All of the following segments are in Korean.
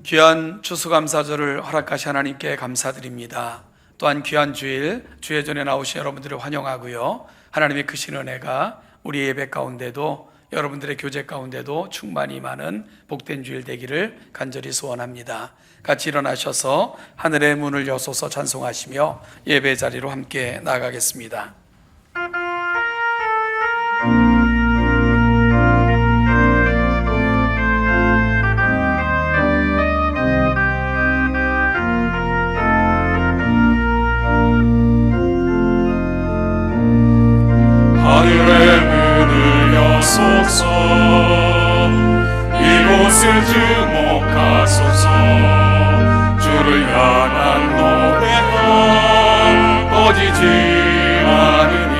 귀한 추수감사절을 허락하신 하나님께 감사드립니다. 또한 귀한 주일, 주의 전에 나오신 여러분들을 환영하고요, 하나님의 크신 은혜가 우리 예배 가운데도, 여러분들의 교제 가운데도 충만히 많은 복된 주일 되기를 간절히 소원합니다. 같이 일어나셔서 하늘의 문을 여소서 찬송하시며 예배 자리로 함께 나아가겠습니다. 하늘의 문을 여소서, 이곳을 주목하소서. 주를 향한 노래가 꺼지지 않으니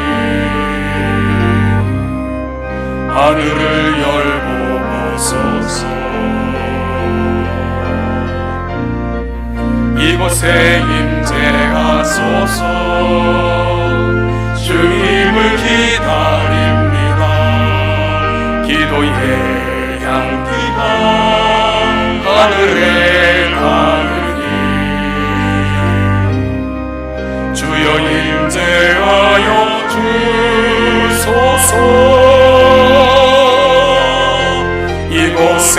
하늘을 열고 보소서. 이곳에 임재하소서. 주님을 기다립니다. 기도의 향기가 하늘에 닿으니 주여 임재하여 주소서. 이곳에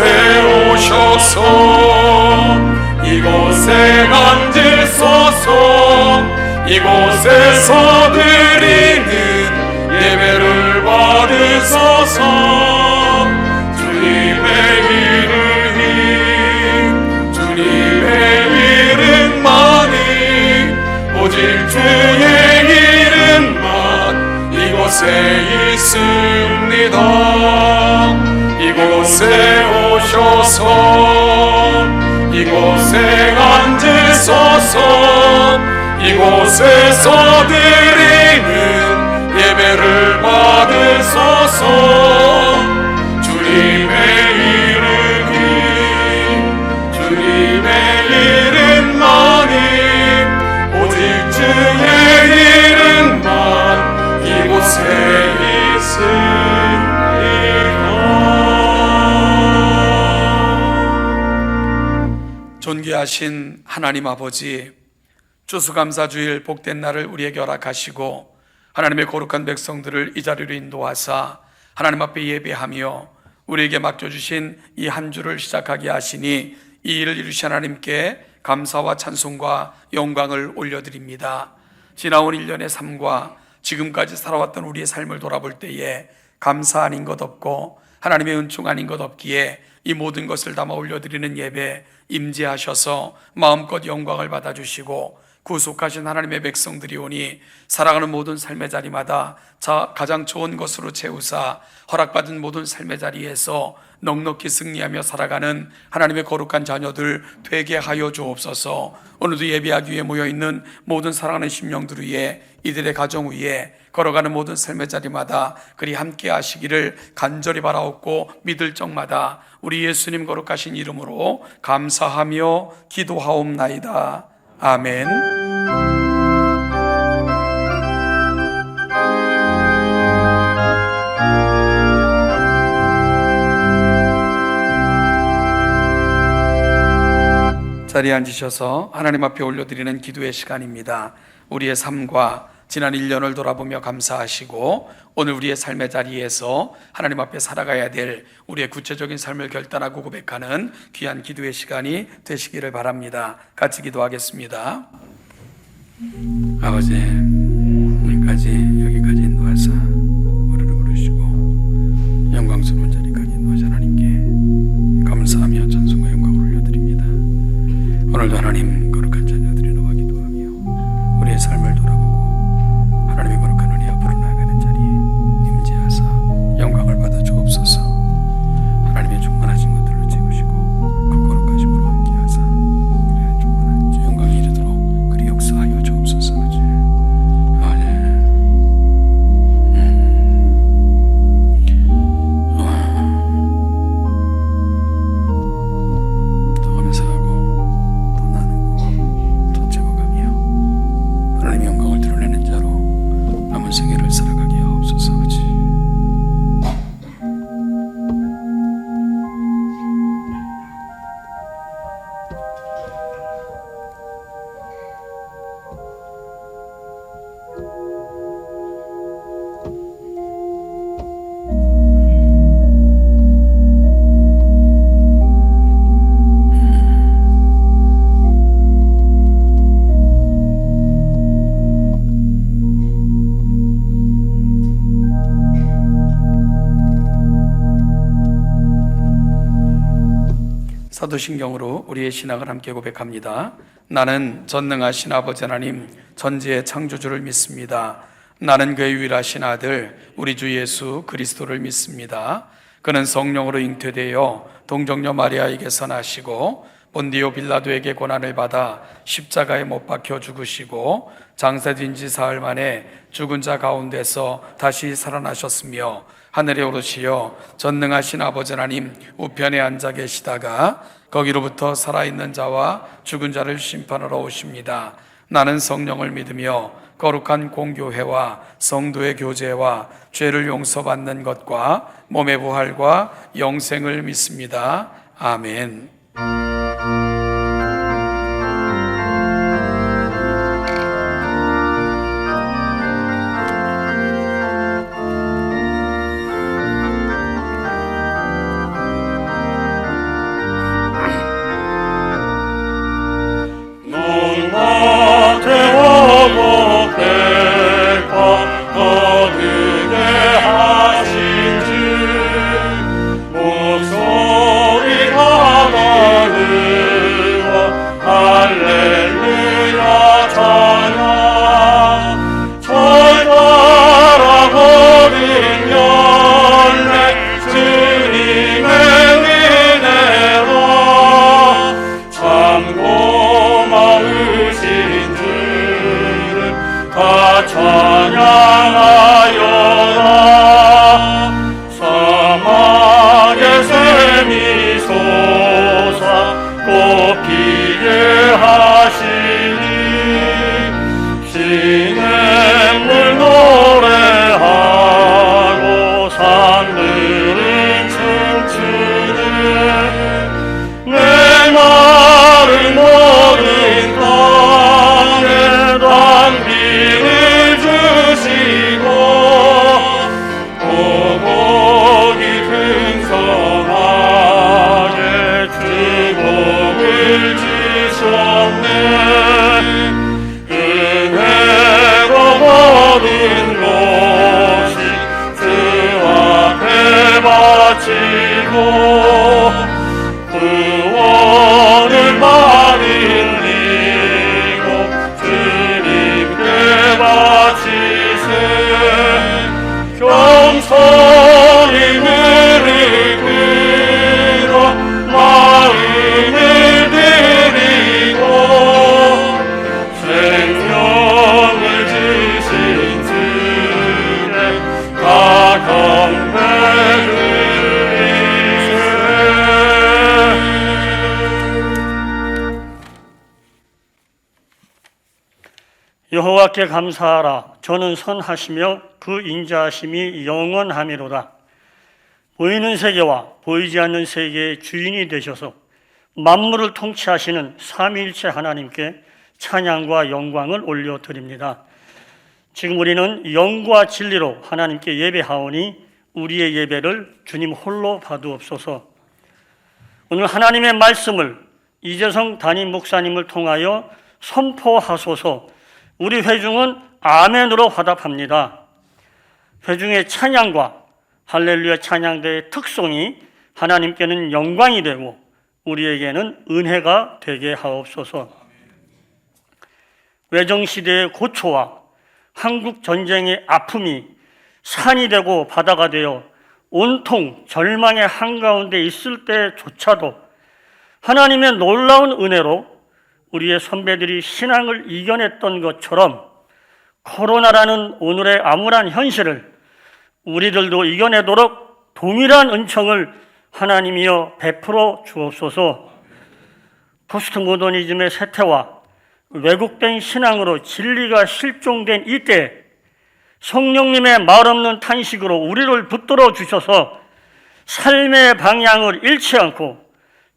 오셔서 이곳에 앉으소서. 이곳에서 드리는 예배를 받으소서. 주님의 이름이, 주님의 이름만이, 오직 주의 이름만 이곳에 있습니다. 이곳에 오셔서 이곳에 앉으소서. 이곳에서 드리는 예배를 받으소서. 주님의 이름이, 주님의 이름만이, 오직 주의 이름만 이곳에 있습니다. 존귀하신 하나님 아버지, 추수감사주일 복된 날을 우리에게 허락하시고 하나님의 거룩한 백성들을 이 자리로 인도하사 하나님 앞에 예배하며 우리에게 맡겨주신 이 한 주를 시작하게 하시니 이 일을 이루신 하나님께 감사와 찬송과 영광을 올려드립니다. 지나온 1년의 삶과 지금까지 살아왔던 우리의 삶을 돌아볼 때에 감사 아닌 것 없고 하나님의 은총 아닌 것 없기에 이 모든 것을 담아 올려드리는 예배 임재하셔서 마음껏 영광을 받아주시고 구속하신 하나님의 백성들이 오니 살아가는 모든 삶의 자리마다 가장 좋은 것으로 채우사 허락받은 모든 삶의 자리에서 넉넉히 승리하며 살아가는 하나님의 거룩한 자녀들 되게 하여 주옵소서. 오늘도 예배하기 위해 모여있는 모든 사랑하는 심령들 위에, 이들의 가정 위에, 걸어가는 모든 삶의 자리마다 그리 함께 하시기를 간절히 바라옵고 믿을 적마다 우리 예수님 거룩하신 이름으로 감사하며 기도하옵나이다. 아멘. 자리에 앉으셔서 하나님 앞에 올려드리는 기도의 시간입니다. 우리의 삶과 지난 1년을 돌아보며 감사하시고 오늘 우리의 삶의 자리에서 하나님 앞에 살아가야 될 우리의 구체적인 삶을 결단하고 고백하는 귀한 기도의 시간이 되시기를 바랍니다. 같이 기도하겠습니다. 아버지, 오늘까지 여기까지 인도하사 우리를 부르시고 영광스러운 자리까지 인도하신 하나님께 감사하며 찬송과 영광을 올려드립니다. 오늘도 하나님 거룩한 자녀들이 나와 기도하며 우리의 삶을 돌아보고 하나님의 거룩한 은혜 앞으로 나아가는 자리에 임재하사 영광을 받아 주옵소서. 하나님의 충만하신 것들로 채우시고 그 거룩하심으로 함께하사 우리의 충만한 영광이 이르도록 그리 역사하여 주옵소서. 사도신경으로 우리의 신앙을 함께 고백합니다. 나는 전능하신 아버지 하나님 전지의 창조주를 믿습니다. 나는 그의 유일하신 아들 우리 주 예수 그리스도를 믿습니다. 그는 성령으로 잉태되어 동정녀 마리아에게서 나시고 본디오 빌라도에게 고난을 받아 십자가에 못 박혀 죽으시고 장사된 지 사흘 만에 죽은 자 가운데서 다시 살아나셨으며 하늘에 오르시어 전능하신 아버지 하나님 우편에 앉아 계시다가 거기로부터 살아있는 자와 죽은 자를 심판하러 오십니다. 나는 성령을 믿으며 거룩한 공교회와 성도의 교제와 죄를 용서받는 것과 몸의 부활과 영생을 믿습니다. 아멘. 여호와께 감사하라. 저는 선하시며 그 인자하심이 영원하미로다. 보이는 세계와 보이지 않는 세계의 주인이 되셔서 만물을 통치하시는 삼위일체 하나님께 찬양과 영광을 올려드립니다. 지금 우리는 영과 진리로 하나님께 예배하오니 우리의 예배를 주님 홀로 받으옵소서. 오늘 하나님의 말씀을 이재성 담임 목사님을 통하여 선포하소서. 우리 회중은 아멘으로 화답합니다. 회중의 찬양과 할렐루야 찬양대의 특성이 하나님께는 영광이 되고 우리에게는 은혜가 되게 하옵소서. 외정시대의 고초와 한국 전쟁의 아픔이 산이 되고 바다가 되어 온통 절망의 한가운데 있을 때조차도 하나님의 놀라운 은혜로 우리의 선배들이 신앙을 이겨냈던 것처럼 코로나라는 오늘의 암울한 현실을 우리들도 이겨내도록 동일한 은총을 하나님이여 베풀어 주옵소서. 포스트 모더니즘의 쇠퇴와 왜곡된 신앙으로 진리가 실종된 이때 성령님의 말없는 탄식으로 우리를 붙들어 주셔서 삶의 방향을 잃지 않고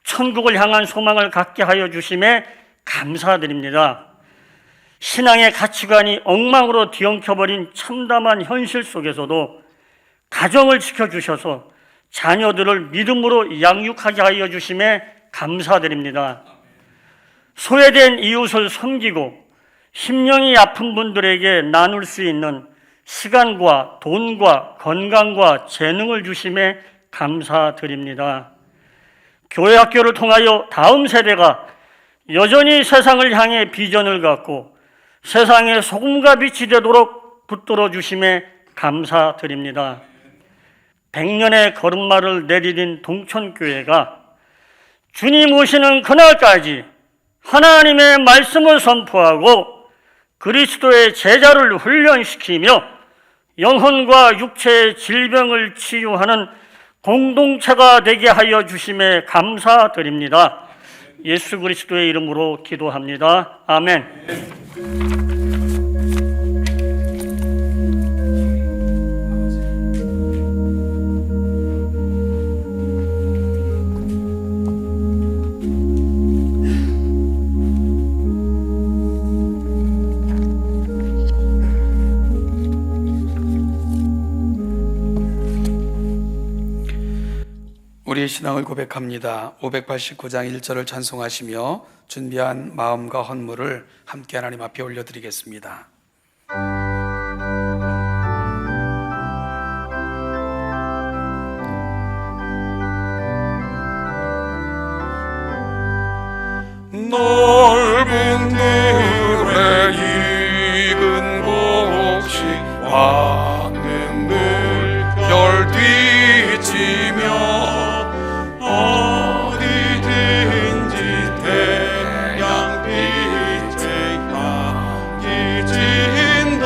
천국을 향한 소망을 갖게 하여 주심에 감사드립니다. 신앙의 가치관이 엉망으로 뒤엉켜버린 참담한 현실 속에서도 가정을 지켜주셔서 자녀들을 믿음으로 양육하게 하여 주심에 감사드립니다. 소외된 이웃을 섬기고 심령이 아픈 분들에게 나눌 수 있는 시간과 돈과 건강과 재능을 주심에 감사드립니다. 교회 학교를 통하여 다음 세대가 여전히 세상을 향해 비전을 갖고 세상의 소금과 빛이 되도록 붙들어 주심에 감사드립니다. 100년의 걸음마를 내디딘 동천교회가 주님 오시는 그날까지 하나님의 말씀을 선포하고 그리스도의 제자를 훈련시키며 영혼과 육체의 질병을 치유하는 공동체가 되게 하여 주심에 감사드립니다. 예수 그리스도의 이름으로 기도합니다. 아멘. 우리의 신앙을 고백합니다. 589장 1절을 찬송하시며 준비한 마음과 헌물을 함께 하나님 앞에 올려드리겠습니다. 넓은 들의 익은 곡식 받는 물 별뒤치며 어디든지 태양빛에 향기 진다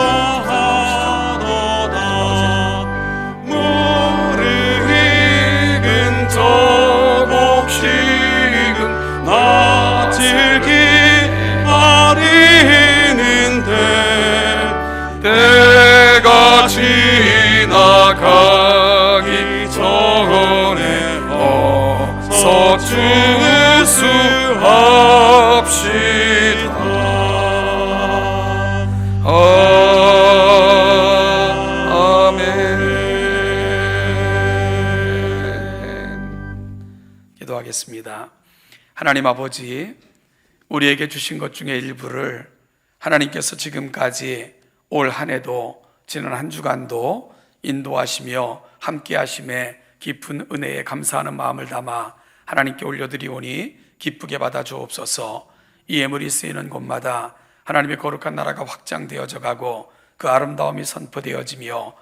하도다 물을 익은 저 곡식은 나 질기 아리는데 때가 지나가기 전에 어서 추수합시다. 아멘. 기도하겠습니다. 하나님 아버지, 우리에게 주신 것 중에 일부를 하나님께서 지금까지 올 한 해도 지난 한 주간도 인도하시며 함께 하심에 깊은 은혜에 감사하는 마음을 담아 하나님께 올려드리오니 기쁘게 받아 주옵소서. 이 예물이 쓰이는 곳마다 하나님의 거룩한 나라가 확장되어져 가고 그 아름다움이 선포되어지며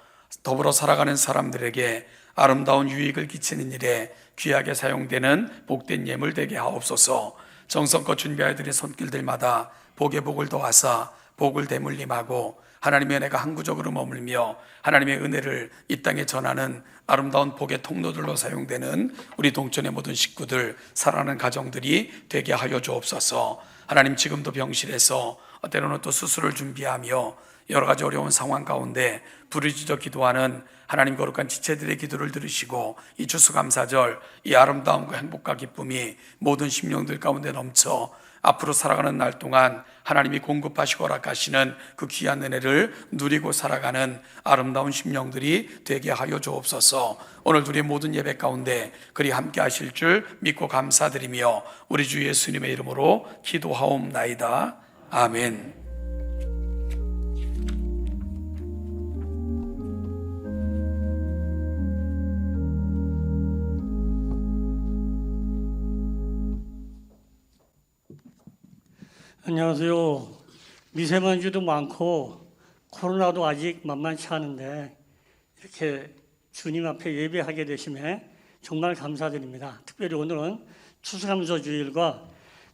더불어 살아가는 사람들에게 아름다운 유익을 끼치는 일에 귀하게 사용되는 복된 예물 되게 하옵소서. 정성껏 준비하여 드린 손길들마다 복의 복을 더하사 복을 대물림하고 하나님의 은혜가 항구적으로 머물며 하나님의 은혜를 이 땅에 전하는 아름다운 복의 통로들로 사용되는 우리 동천의 모든 식구들, 사랑하는 가정들이 되게 하여 주옵소서. 하나님, 지금도 병실에서 때로는 또 수술을 준비하며 여러 가지 어려운 상황 가운데 부르짖어 기도하는 하나님 거룩한 지체들의 기도를 들으시고 이 추수감사절, 이 아름다움과 행복과 기쁨이 모든 심령들 가운데 넘쳐 앞으로 살아가는 날 동안 하나님이 공급하시고 허락하시는 그 귀한 은혜를 누리고 살아가는 아름다운 심령들이 되게 하여 주옵소서. 오늘 우리의 모든 예배 가운데 그리 함께 하실 줄 믿고 감사드리며 우리 주 예수님의 이름으로 기도하옵나이다. 아멘. 안녕하세요. 미세먼지도 많고 코로나도 아직 만만치 않은데 이렇게 주님 앞에 예배하게 되심에 정말 감사드립니다. 특별히 오늘은 추수감사 주일과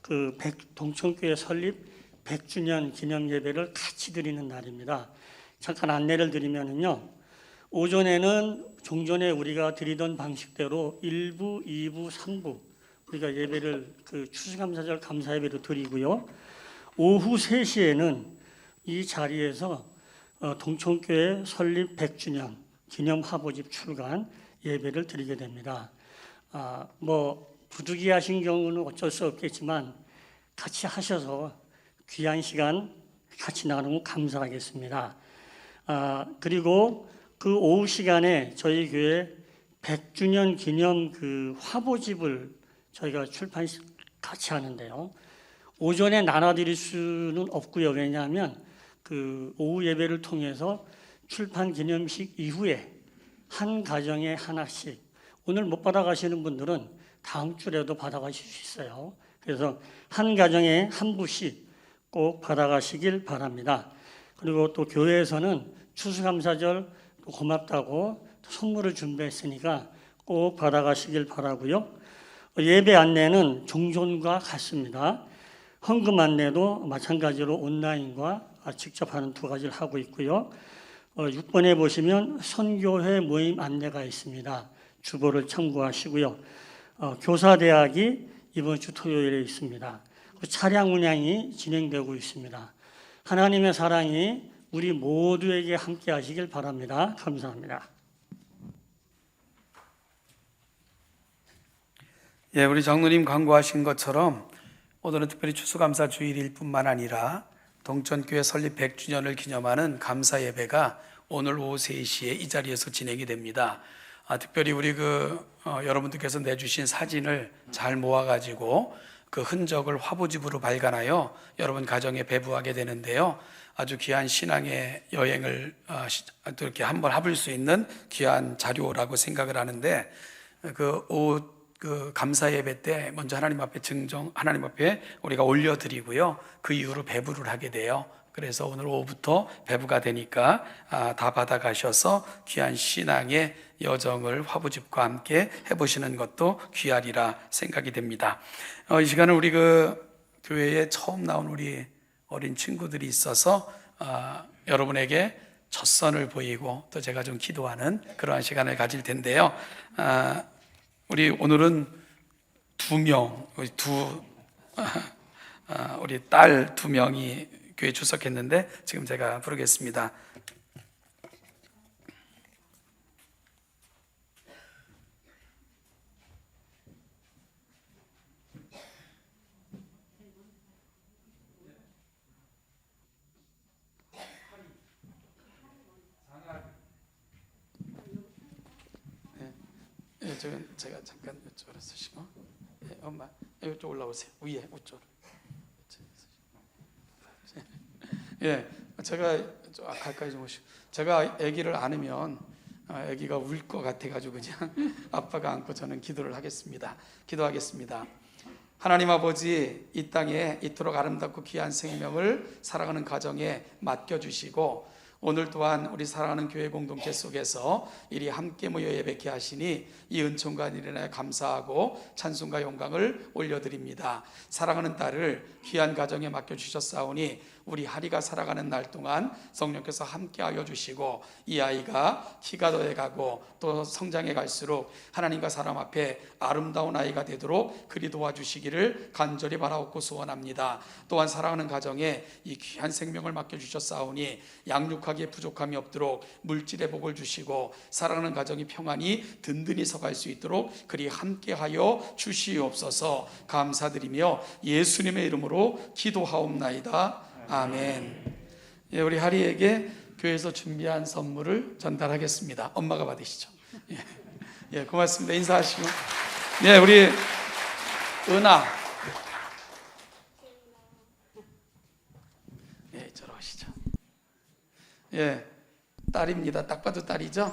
그 동천교회 설립 100주년 기념 예배를 같이 드리는 날입니다. 잠깐 안내를 드리면요, 오전에는 종전에 우리가 드리던 방식대로 1부, 2부, 3부 우리가 예배를 그 추수감사절 감사 예배로 드리고요. 오후 3시에는 이 자리에서 동천교회 설립 100주년 기념 화보집 출간 예배를 드리게 됩니다. 부득이 하신 경우는 어쩔 수 없겠지만 같이 하셔서 귀한 시간 같이 나누면 감사하겠습니다. 그리고 그 오후 시간에 저희 교회 100주년 기념 그 화보집을 저희가 출판 같이 하는데요. 오전에 나눠드릴 수는 없고요. 왜냐하면 그 오후 예배를 통해서 출판 기념식 이후에 한 가정에 하나씩, 오늘 못 받아가시는 분들은 다음 주에도 받아가실 수 있어요. 그래서 한 가정에 한 부씩 꼭 받아가시길 바랍니다. 그리고 또 교회에서는 추수감사절 고맙다고 선물을 준비했으니까 꼭 받아가시길 바라고요. 예배 안내는 종전과 같습니다. 헌금 안내도 마찬가지로 온라인과 직접 하는 두 가지를 하고 있고요. 6번에 보시면 선교회 모임 안내가 있습니다. 주보를 참고하시고요. 교사대학이 이번 주 토요일에 있습니다. 차량 운양이 진행되고 있습니다. 하나님의 사랑이 우리 모두에게 함께 하시길 바랍니다. 감사합니다. 예, 우리 장로님 광고하신 것처럼 오늘은 특별히 추수감사 주일일 뿐만 아니라 동천교회 설립 100주년을 기념하는 감사 예배가 오늘 오후 3시에 이 자리에서 진행이 됩니다. 특별히 우리 여러분들께서 내주신 사진을 잘 모아가지고 그 흔적을 화보집으로 발간하여 여러분 가정에 배부하게 되는데요. 아주 귀한 신앙의 여행을 또 이렇게 한번 해볼 수 있는 귀한 자료라고 생각을 하는데 그 감사 예배 때 먼저 하나님 앞에 우리가 올려드리고요. 그 이후로 배부를 하게 돼요. 그래서 오늘 오후부터 배부가 되니까 다 받아가셔서 귀한 신앙의 여정을 화보집과 함께 해보시는 것도 귀하리라 생각이 됩니다. 이 시간은 우리 교회에 처음 나온 우리 어린 친구들이 있어서 여러분에게 첫 선을 보이고 또 제가 좀 기도하는 그러한 시간을 가질 텐데요. 우리 오늘은 우리 딸 2명이 교회 출석했는데 지금 제가 부르겠습니다. 제가 잠깐 이쪽으로 쓰시고, 엄마 이쪽 올라오세요. 위에 이쪽. 제가 가까이 좀 오시고, 제가 아기를 안으면 아기가 울 것 같아가지고 그냥 아빠가 안고 저는 기도를 하겠습니다. 기도하겠습니다. 하나님 아버지, 이 땅에 이토록 아름답고 귀한 생명을 살아가는 가정에 맡겨주시고 오늘 또한 우리 사랑하는 교회 공동체 속에서 이리 함께 모여 예배케 하시니 이 은총과 일에 감사하고 찬송과 영광을 올려드립니다. 사랑하는 딸을 귀한 가정에 맡겨주셨사오니 우리 하리가 살아가는 날 동안 성령께서 함께하여 주시고 이 아이가 키가 더해가고 또 성장해 갈수록 하나님과 사람 앞에 아름다운 아이가 되도록 그리 도와주시기를 간절히 바라옵고 소원합니다. 또한 사랑하는 가정에 이 귀한 생명을 맡겨주셨사오니 양육하기에 부족함이 없도록 물질의 복을 주시고 사랑하는 가정이 평안히 든든히 서갈 수 있도록 그리 함께하여 주시옵소서. 감사드리며 예수님의 이름으로 기도하옵나이다. 아멘. 우리 하리에게 교회에서 준비한 선물을 전달하겠습니다. 엄마가 받으시죠. 고맙습니다. 인사하시고. 우리 은하. 이쪽으로 오시죠. 딸입니다. 딱 봐도 딸이죠.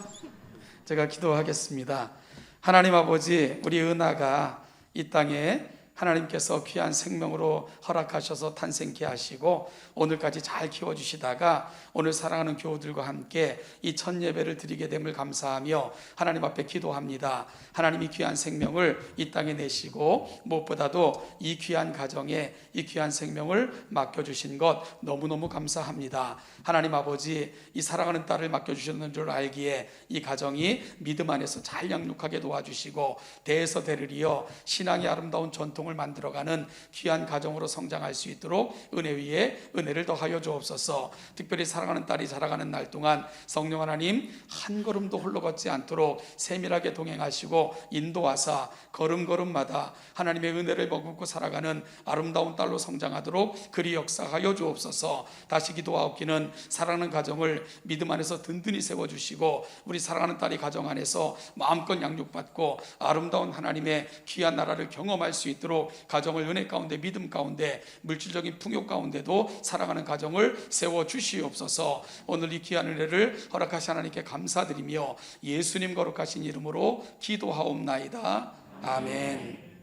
제가 기도하겠습니다. 하나님 아버지, 우리 은하가 이 땅에 하나님께서 귀한 생명으로 허락하셔서 탄생케 하시고 오늘까지 잘 키워주시다가 오늘 사랑하는 교우들과 함께 이 첫 예배를 드리게 됨을 감사하며 하나님 앞에 기도합니다. 하나님이 귀한 생명을 이 땅에 내시고 무엇보다도 이 귀한 가정에 이 귀한 생명을 맡겨주신 것 너무너무 감사합니다. 하나님 아버지, 이 사랑하는 딸을 맡겨주셨는 줄 알기에 이 가정이 믿음 안에서 잘 양육하게 도와주시고 대에서 대를 이어 신앙의 아름다운 전통을 만들어가는 귀한 가정으로 성장할 수 있도록 은혜 위에 은혜를 더하여 주옵소서. 특별히 사랑하는 딸이 자라가는 날 동안 성령 하나님 한 걸음도 홀로 걷지 않도록 세밀하게 동행하시고 인도하사 걸음걸음마다 하나님의 은혜를 머금고 살아가는 아름다운 딸로 성장하도록 그리 역사하여 주옵소서. 다시 기도하옵기는 사랑하는 가정을 믿음 안에서 든든히 세워주시고 우리 사랑하는 딸이 가정 안에서 마음껏 양육받고 아름다운 하나님의 귀한 나라를 경험할 수 있도록 가정을 은혜 가운데 믿음 가운데 물질적인 풍요 가운데도 사랑하는 가정을 세워주시옵소서. 오늘 이 귀한 은혜를 허락하신 하나님께 감사드리며 예수님 거룩하신 이름으로 기도하옵나이다. 아멘.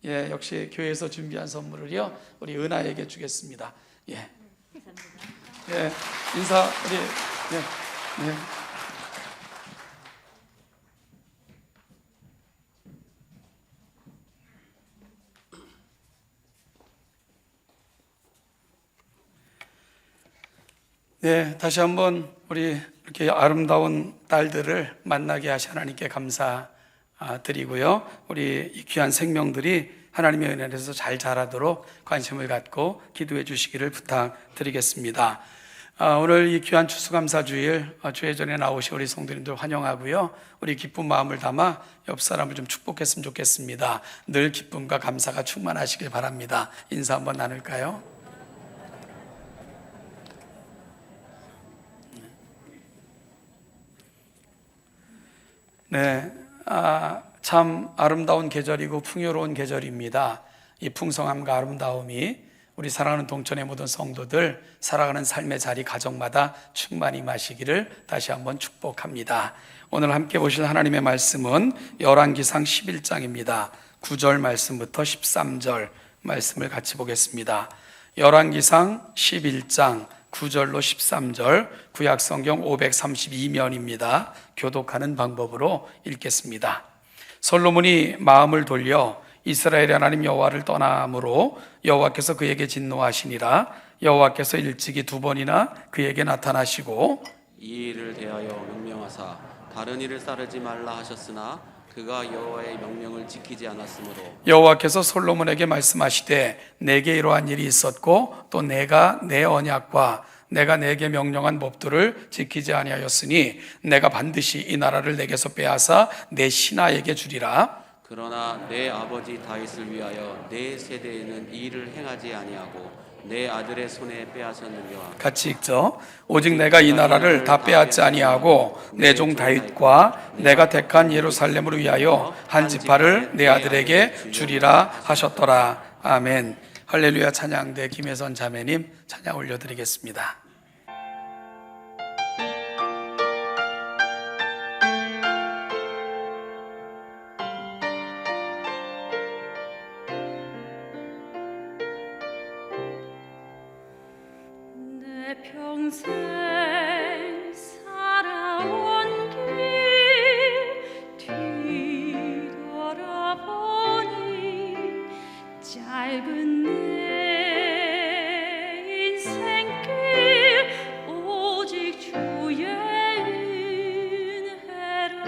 예, 역시 교회에서 준비한 선물을요 우리 은하에게 주겠습니다. 예, 예, 인사 우리 예, 예. 네, 다시 한번 우리 이렇게 아름다운 딸들을 만나게 하신 하나님께 감사드리고요. 우리 이 귀한 생명들이 하나님의 은혜에서 잘 자라도록 관심을 갖고 기도해 주시기를 부탁드리겠습니다. 오늘 이 귀한 추수감사주일 주의 전에 나오신 우리 성도님들 환영하고요. 우리 기쁜 마음을 담아 옆 사람을 좀 축복했으면 좋겠습니다. 늘 기쁨과 감사가 충만하시길 바랍니다. 인사 한번 나눌까요? 네, 참 아름다운 계절이고 풍요로운 계절입니다. 이 풍성함과 아름다움이 우리 사랑하는 동천의 모든 성도들 살아가는 삶의 자리 가정마다 충만히 임하시기를 다시 한번 축복합니다. 오늘 함께 보실 하나님의 말씀은 열왕기상 11장입니다. 9절 말씀부터 13절 말씀을 같이 보겠습니다. 열왕기상 11장 9절로 13절 구약성경 532면입니다. 교독하는 방법으로 읽겠습니다. 솔로몬이 마음을 돌려 이스라엘의 하나님 여호와를 떠남으로 여호와께서 그에게 진노하시니라. 여호와께서 일찍이 2번이나 그에게 나타나시고 이 일을 대하여 명령하사 다른 일을 따르지 말라 하셨으나 그가 여호와의 명령을 지키지 않았으므로 여호와께서 솔로몬에게 말씀하시되 내게 이러한 일이 있었고 또 내가 내 언약과 내가 내게 명령한 법도를 지키지 아니하였으니 내가 반드시 이 나라를 내게서 빼앗아 내 신하에게 주리라. 그러나 내 아버지 다윗을 위하여 내 세대에는 이 일을 행하지 아니하고 내 아들의 손에 빼앗았느니라. 같이 읽죠. 오직 내가 이 나라를 다 빼앗지 아니하고 내 종 다윗과 내가 택한 예루살렘을 위하여 한 지파를 내 아들에게 주리라 하셨더라. 아멘. 할렐루야. 찬양대 김혜선 자매님 찬양 올려드리겠습니다. 내 평생 살아온 길 뒤돌아보니 짧은 내 인생길 오직 주의 은혜라.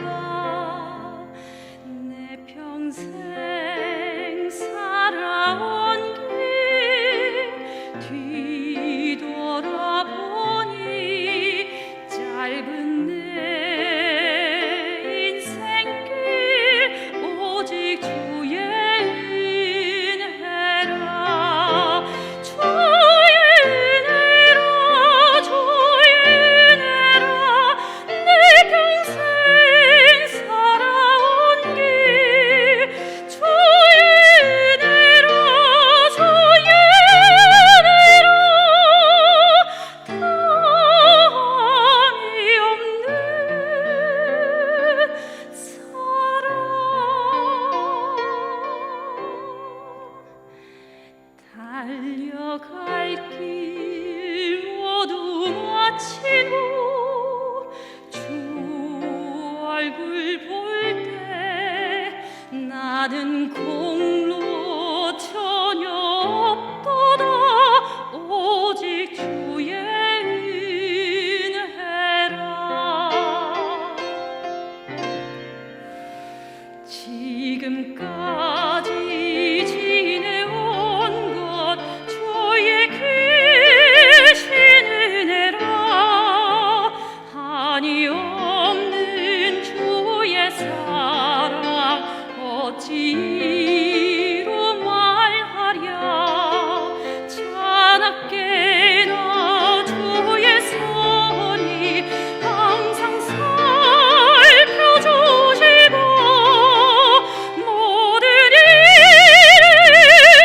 내 평생 살아온 길 뒤돌아보니 짧은 내 인생길 오직 주의 은혜라. 주의 은혜라. 주의 은혜라. 내 평생 살아온 길 주의 은혜라. 주의 은혜라. 감이 없는 사랑. 달려갈 길 모두 마치고 주 얼굴 볼 때 나는 공로 전혀 없도다. 오직 주의 은혜라. 지금까지 지내온 것 주의 크신 은혜라. 한이 없는 주의 사랑 어찌 이루 말하랴. 자나깨나 주의 손이 항상 살펴주시고 모든 일을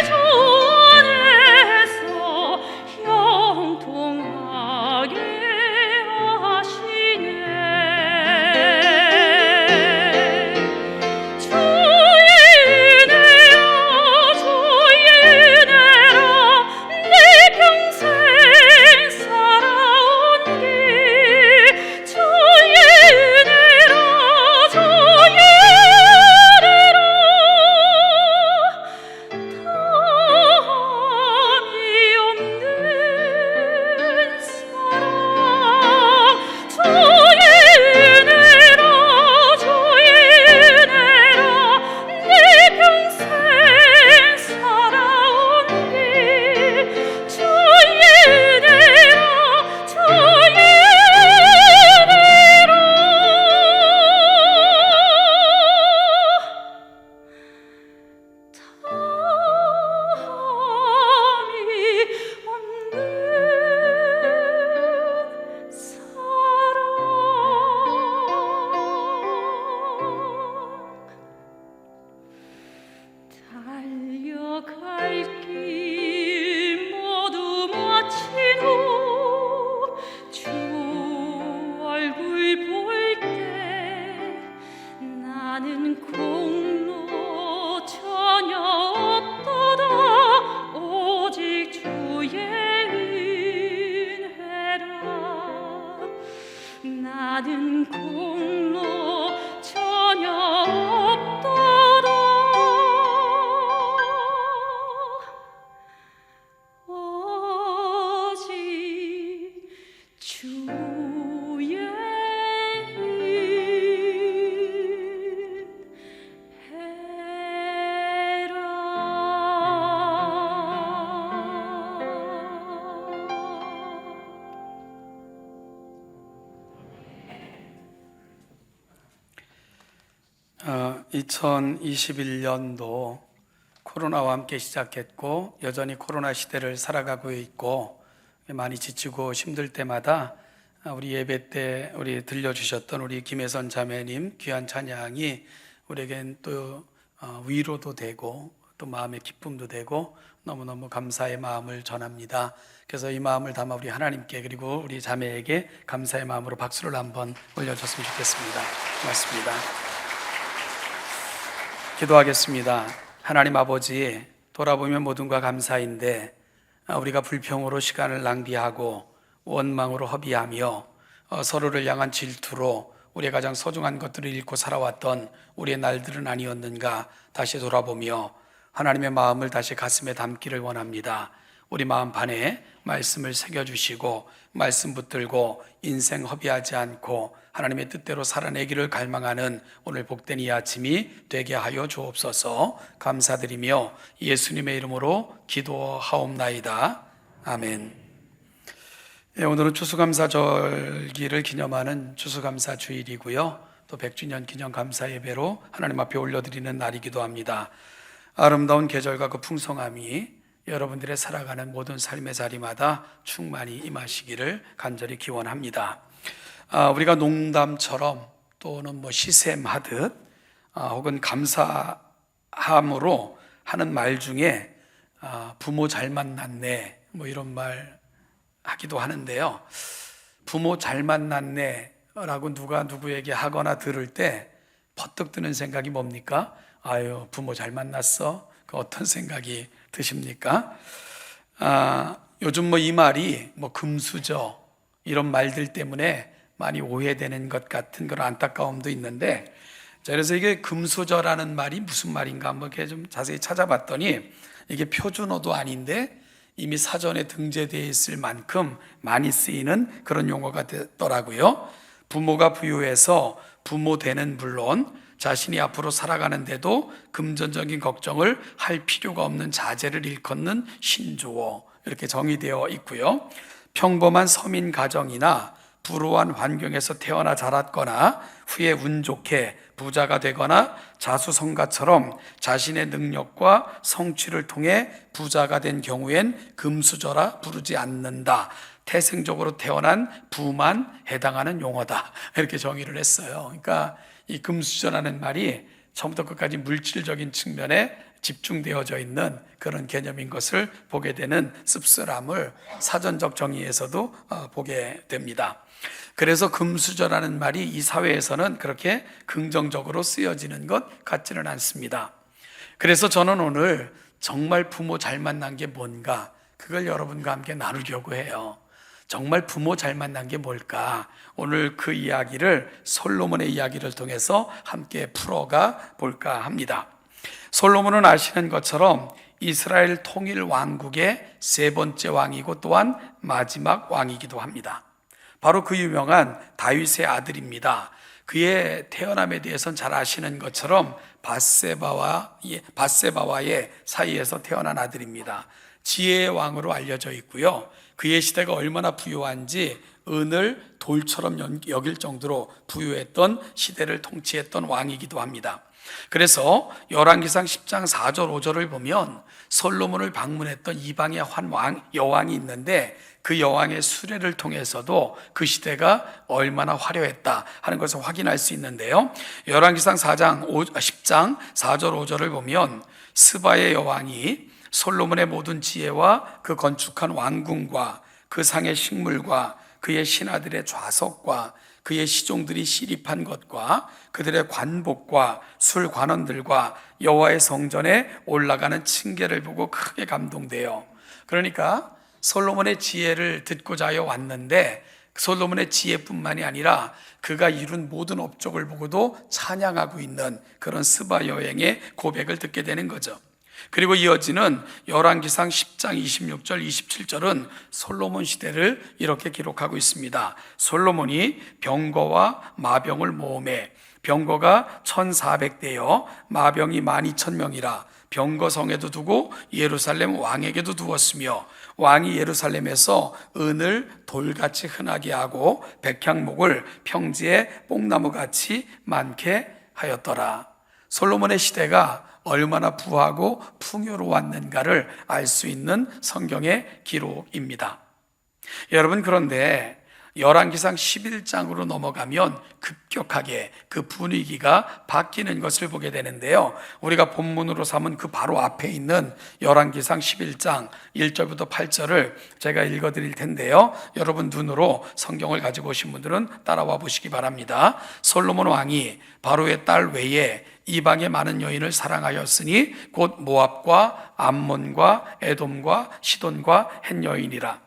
주 안에서 형통하게 하시네. 주의 공로 전혀 없도다 오직 주의 은혜라. 나는 공로 전혀 없도다 오직 주의 은혜라. 2021년도 코로나와 함께 시작했고 여전히 코로나 시대를 살아가고 있고 많이 지치고 힘들 때마다 우리 예배 때 우리 들려주셨던 우리 김혜선 자매님 귀한 찬양이 우리에겐 또 위로도 되고 또 마음의 기쁨도 되고 너무너무 감사의 마음을 전합니다. 그래서 이 마음을 담아 우리 하나님께 그리고 우리 자매에게 감사의 마음으로 박수를 한번 올려줬으면 좋겠습니다. 고맙습니다. 기도하겠습니다. 하나님 아버지, 돌아보면 모든가 감사인데 우리가 불평으로 시간을 낭비하고 원망으로 허비하며 서로를 향한 질투로 우리의 가장 소중한 것들을 잃고 살아왔던 우리의 날들은 아니었는가 다시 돌아보며 하나님의 마음을 다시 가슴에 담기를 원합니다. 우리 마음판에 말씀을 새겨주시고 말씀 붙들고 인생 허비하지 않고 하나님의 뜻대로 살아내기를 갈망하는 오늘 복된 이 아침이 되게 하여 주옵소서. 감사드리며 예수님의 이름으로 기도하옵나이다. 아멘. 오늘은 추수감사절기를 기념하는 추수감사 주일이고요, 또 100주년 기념 감사 예배로 하나님 앞에 올려드리는 날이기도 합니다. 아름다운 계절과 그 풍성함이 여러분들의 살아가는 모든 삶의 자리마다 충만히 임하시기를 간절히 기원합니다. 우리가 농담처럼 또는 시샘하듯 혹은 감사함으로 하는 말 중에 부모 잘 만났네 이런 말 하기도 하는데요, 부모 잘 만났네 라고 누가 누구에게 하거나 들을 때 퍼뜩 드는 생각이 뭡니까? 아유, 부모 잘 만났어? 그 어떤 생각이 드십니까? 요즘 이 말이 금수저 이런 말들 때문에 많이 오해되는 것 같은 그런 안타까움도 있는데, 그래서 이게 금수저라는 말이 무슨 말인가 한번 이렇게 좀 자세히 찾아봤더니 이게 표준어도 아닌데 이미 사전에 등재되어 있을 만큼 많이 쓰이는 그런 용어가 되더라고요. 부모가 부유해서 부모 되는 물론 자신이 앞으로 살아가는데도 금전적인 걱정을 할 필요가 없는 자제를 일컫는 신조어, 이렇게 정의되어 있고요. 평범한 서민 가정이나 불우한 환경에서 태어나 자랐거나 후에 운 좋게 부자가 되거나 자수성가처럼 자신의 능력과 성취를 통해 부자가 된 경우엔 금수저라 부르지 않는다. 태생적으로 태어난 부만 해당하는 용어다. 이렇게 정의를 했어요. 그러니까 이 금수저라는 말이 처음부터 끝까지 물질적인 측면에 집중되어져 있는 그런 개념인 것을 보게 되는 씁쓸함을 사전적 정의에서도 보게 됩니다. 그래서 금수저라는 말이 이 사회에서는 그렇게 긍정적으로 쓰여지는 것 같지는 않습니다. 그래서 저는 오늘 정말 부모 잘 만난 게 뭔가, 그걸 여러분과 함께 나누려고 해요. 정말 부모 잘 만난 게 뭘까? 오늘 그 이야기를 솔로몬의 이야기를 통해서 함께 풀어가 볼까 합니다. 솔로몬은 아시는 것처럼 이스라엘 통일 왕국의 세 번째 왕이고 또한 마지막 왕이기도 합니다. 바로 그 유명한 다윗의 아들입니다. 그의 태어남에 대해서는 잘 아시는 것처럼 밧세바와의 사이에서 태어난 아들입니다. 지혜의 왕으로 알려져 있고요, 그의 시대가 얼마나 부유한지 은을 돌처럼 여길 정도로 부유했던 시대를 통치했던 왕이기도 합니다. 그래서 열왕기상 10장 4절 5절을 보면 솔로몬을 방문했던 이방의 한 여왕이 있는데 그 여왕의 수레를 통해서도 그 시대가 얼마나 화려했다 하는 것을 확인할 수 있는데요, 열왕기상 10장 4절 5절을 보면 스바의 여왕이 솔로몬의 모든 지혜와 그 건축한 왕궁과 그 상의 식물과 그의 신하들의 좌석과 그의 시종들이 시립한 것과 그들의 관복과 술관원들과 여호와의 성전에 올라가는 층계를 보고 크게 감동돼요. 그러니까 솔로몬의 지혜를 듣고자 하여 왔는데 솔로몬의 지혜뿐만이 아니라 그가 이룬 모든 업적을 보고도 찬양하고 있는 그런 스바 여행의 고백을 듣게 되는 거죠. 그리고 이어지는 열왕기상 10장 26절 27절은 솔로몬 시대를 이렇게 기록하고 있습니다. 솔로몬이 병거와 마병을 모으매 병거가 1400대여 마병이 12000명이라 병거성에도 두고 예루살렘 왕에게도 두었으며 왕이 예루살렘에서 은을 돌같이 흔하게 하고 백향목을 평지에 뽕나무같이 많게 하였더라. 솔로몬의 시대가 얼마나 부하고 풍요로웠는가를 알 수 있는 성경의 기록입니다. 여러분, 그런데 열왕기상 11장으로 넘어가면 급격하게 그 분위기가 바뀌는 것을 보게 되는데요. 우리가 본문으로 삼은 그 바로 앞에 있는 열왕기상 11장 1절부터 8절을 제가 읽어드릴 텐데요. 여러분 눈으로 성경을 가지고 오신 분들은 따라와 보시기 바랍니다. 솔로몬 왕이 바로의 딸 외에 이방의 많은 여인을 사랑하였으니 곧 모압과 암몬과 에돔과 시돈과 헷 여인이라.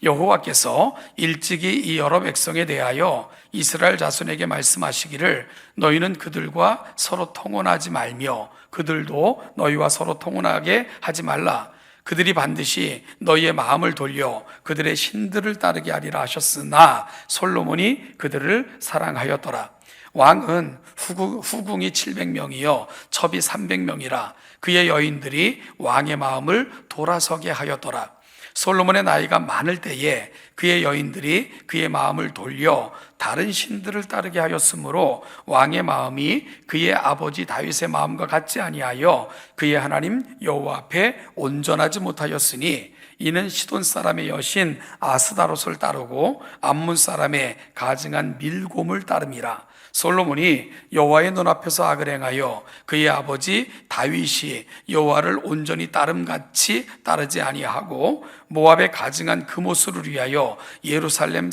여호와께서 일찍이 이 여러 백성에 대하여 이스라엘 자손에게 말씀하시기를 너희는 그들과 서로 통혼하지 말며 그들도 너희와 서로 통혼하게 하지 말라. 그들이 반드시 너희의 마음을 돌려 그들의 신들을 따르게 하리라 하셨으나 솔로몬이 그들을 사랑하였더라. 왕은 후궁이 700명이요 첩이 300명이라 그의 여인들이 왕의 마음을 돌아서게 하였더라. 솔로몬의 나이가 많을 때에 그의 여인들이 그의 마음을 돌려 다른 신들을 따르게 하였으므로 왕의 마음이 그의 아버지 다윗의 마음과 같지 아니하여 그의 하나님 여호와 앞에 온전하지 못하였으니 이는 시돈 사람의 여신 아스다롯을 따르고 암몬 사람의 가증한 밀곰을 따름이라. 솔로몬이 여호와의 눈앞에서 악을 행하여 그의 아버지 다윗이 여호와를 온전히 따름같이 따르지 아니하고 모압의 가증한 금오스를 위하여 예루살렘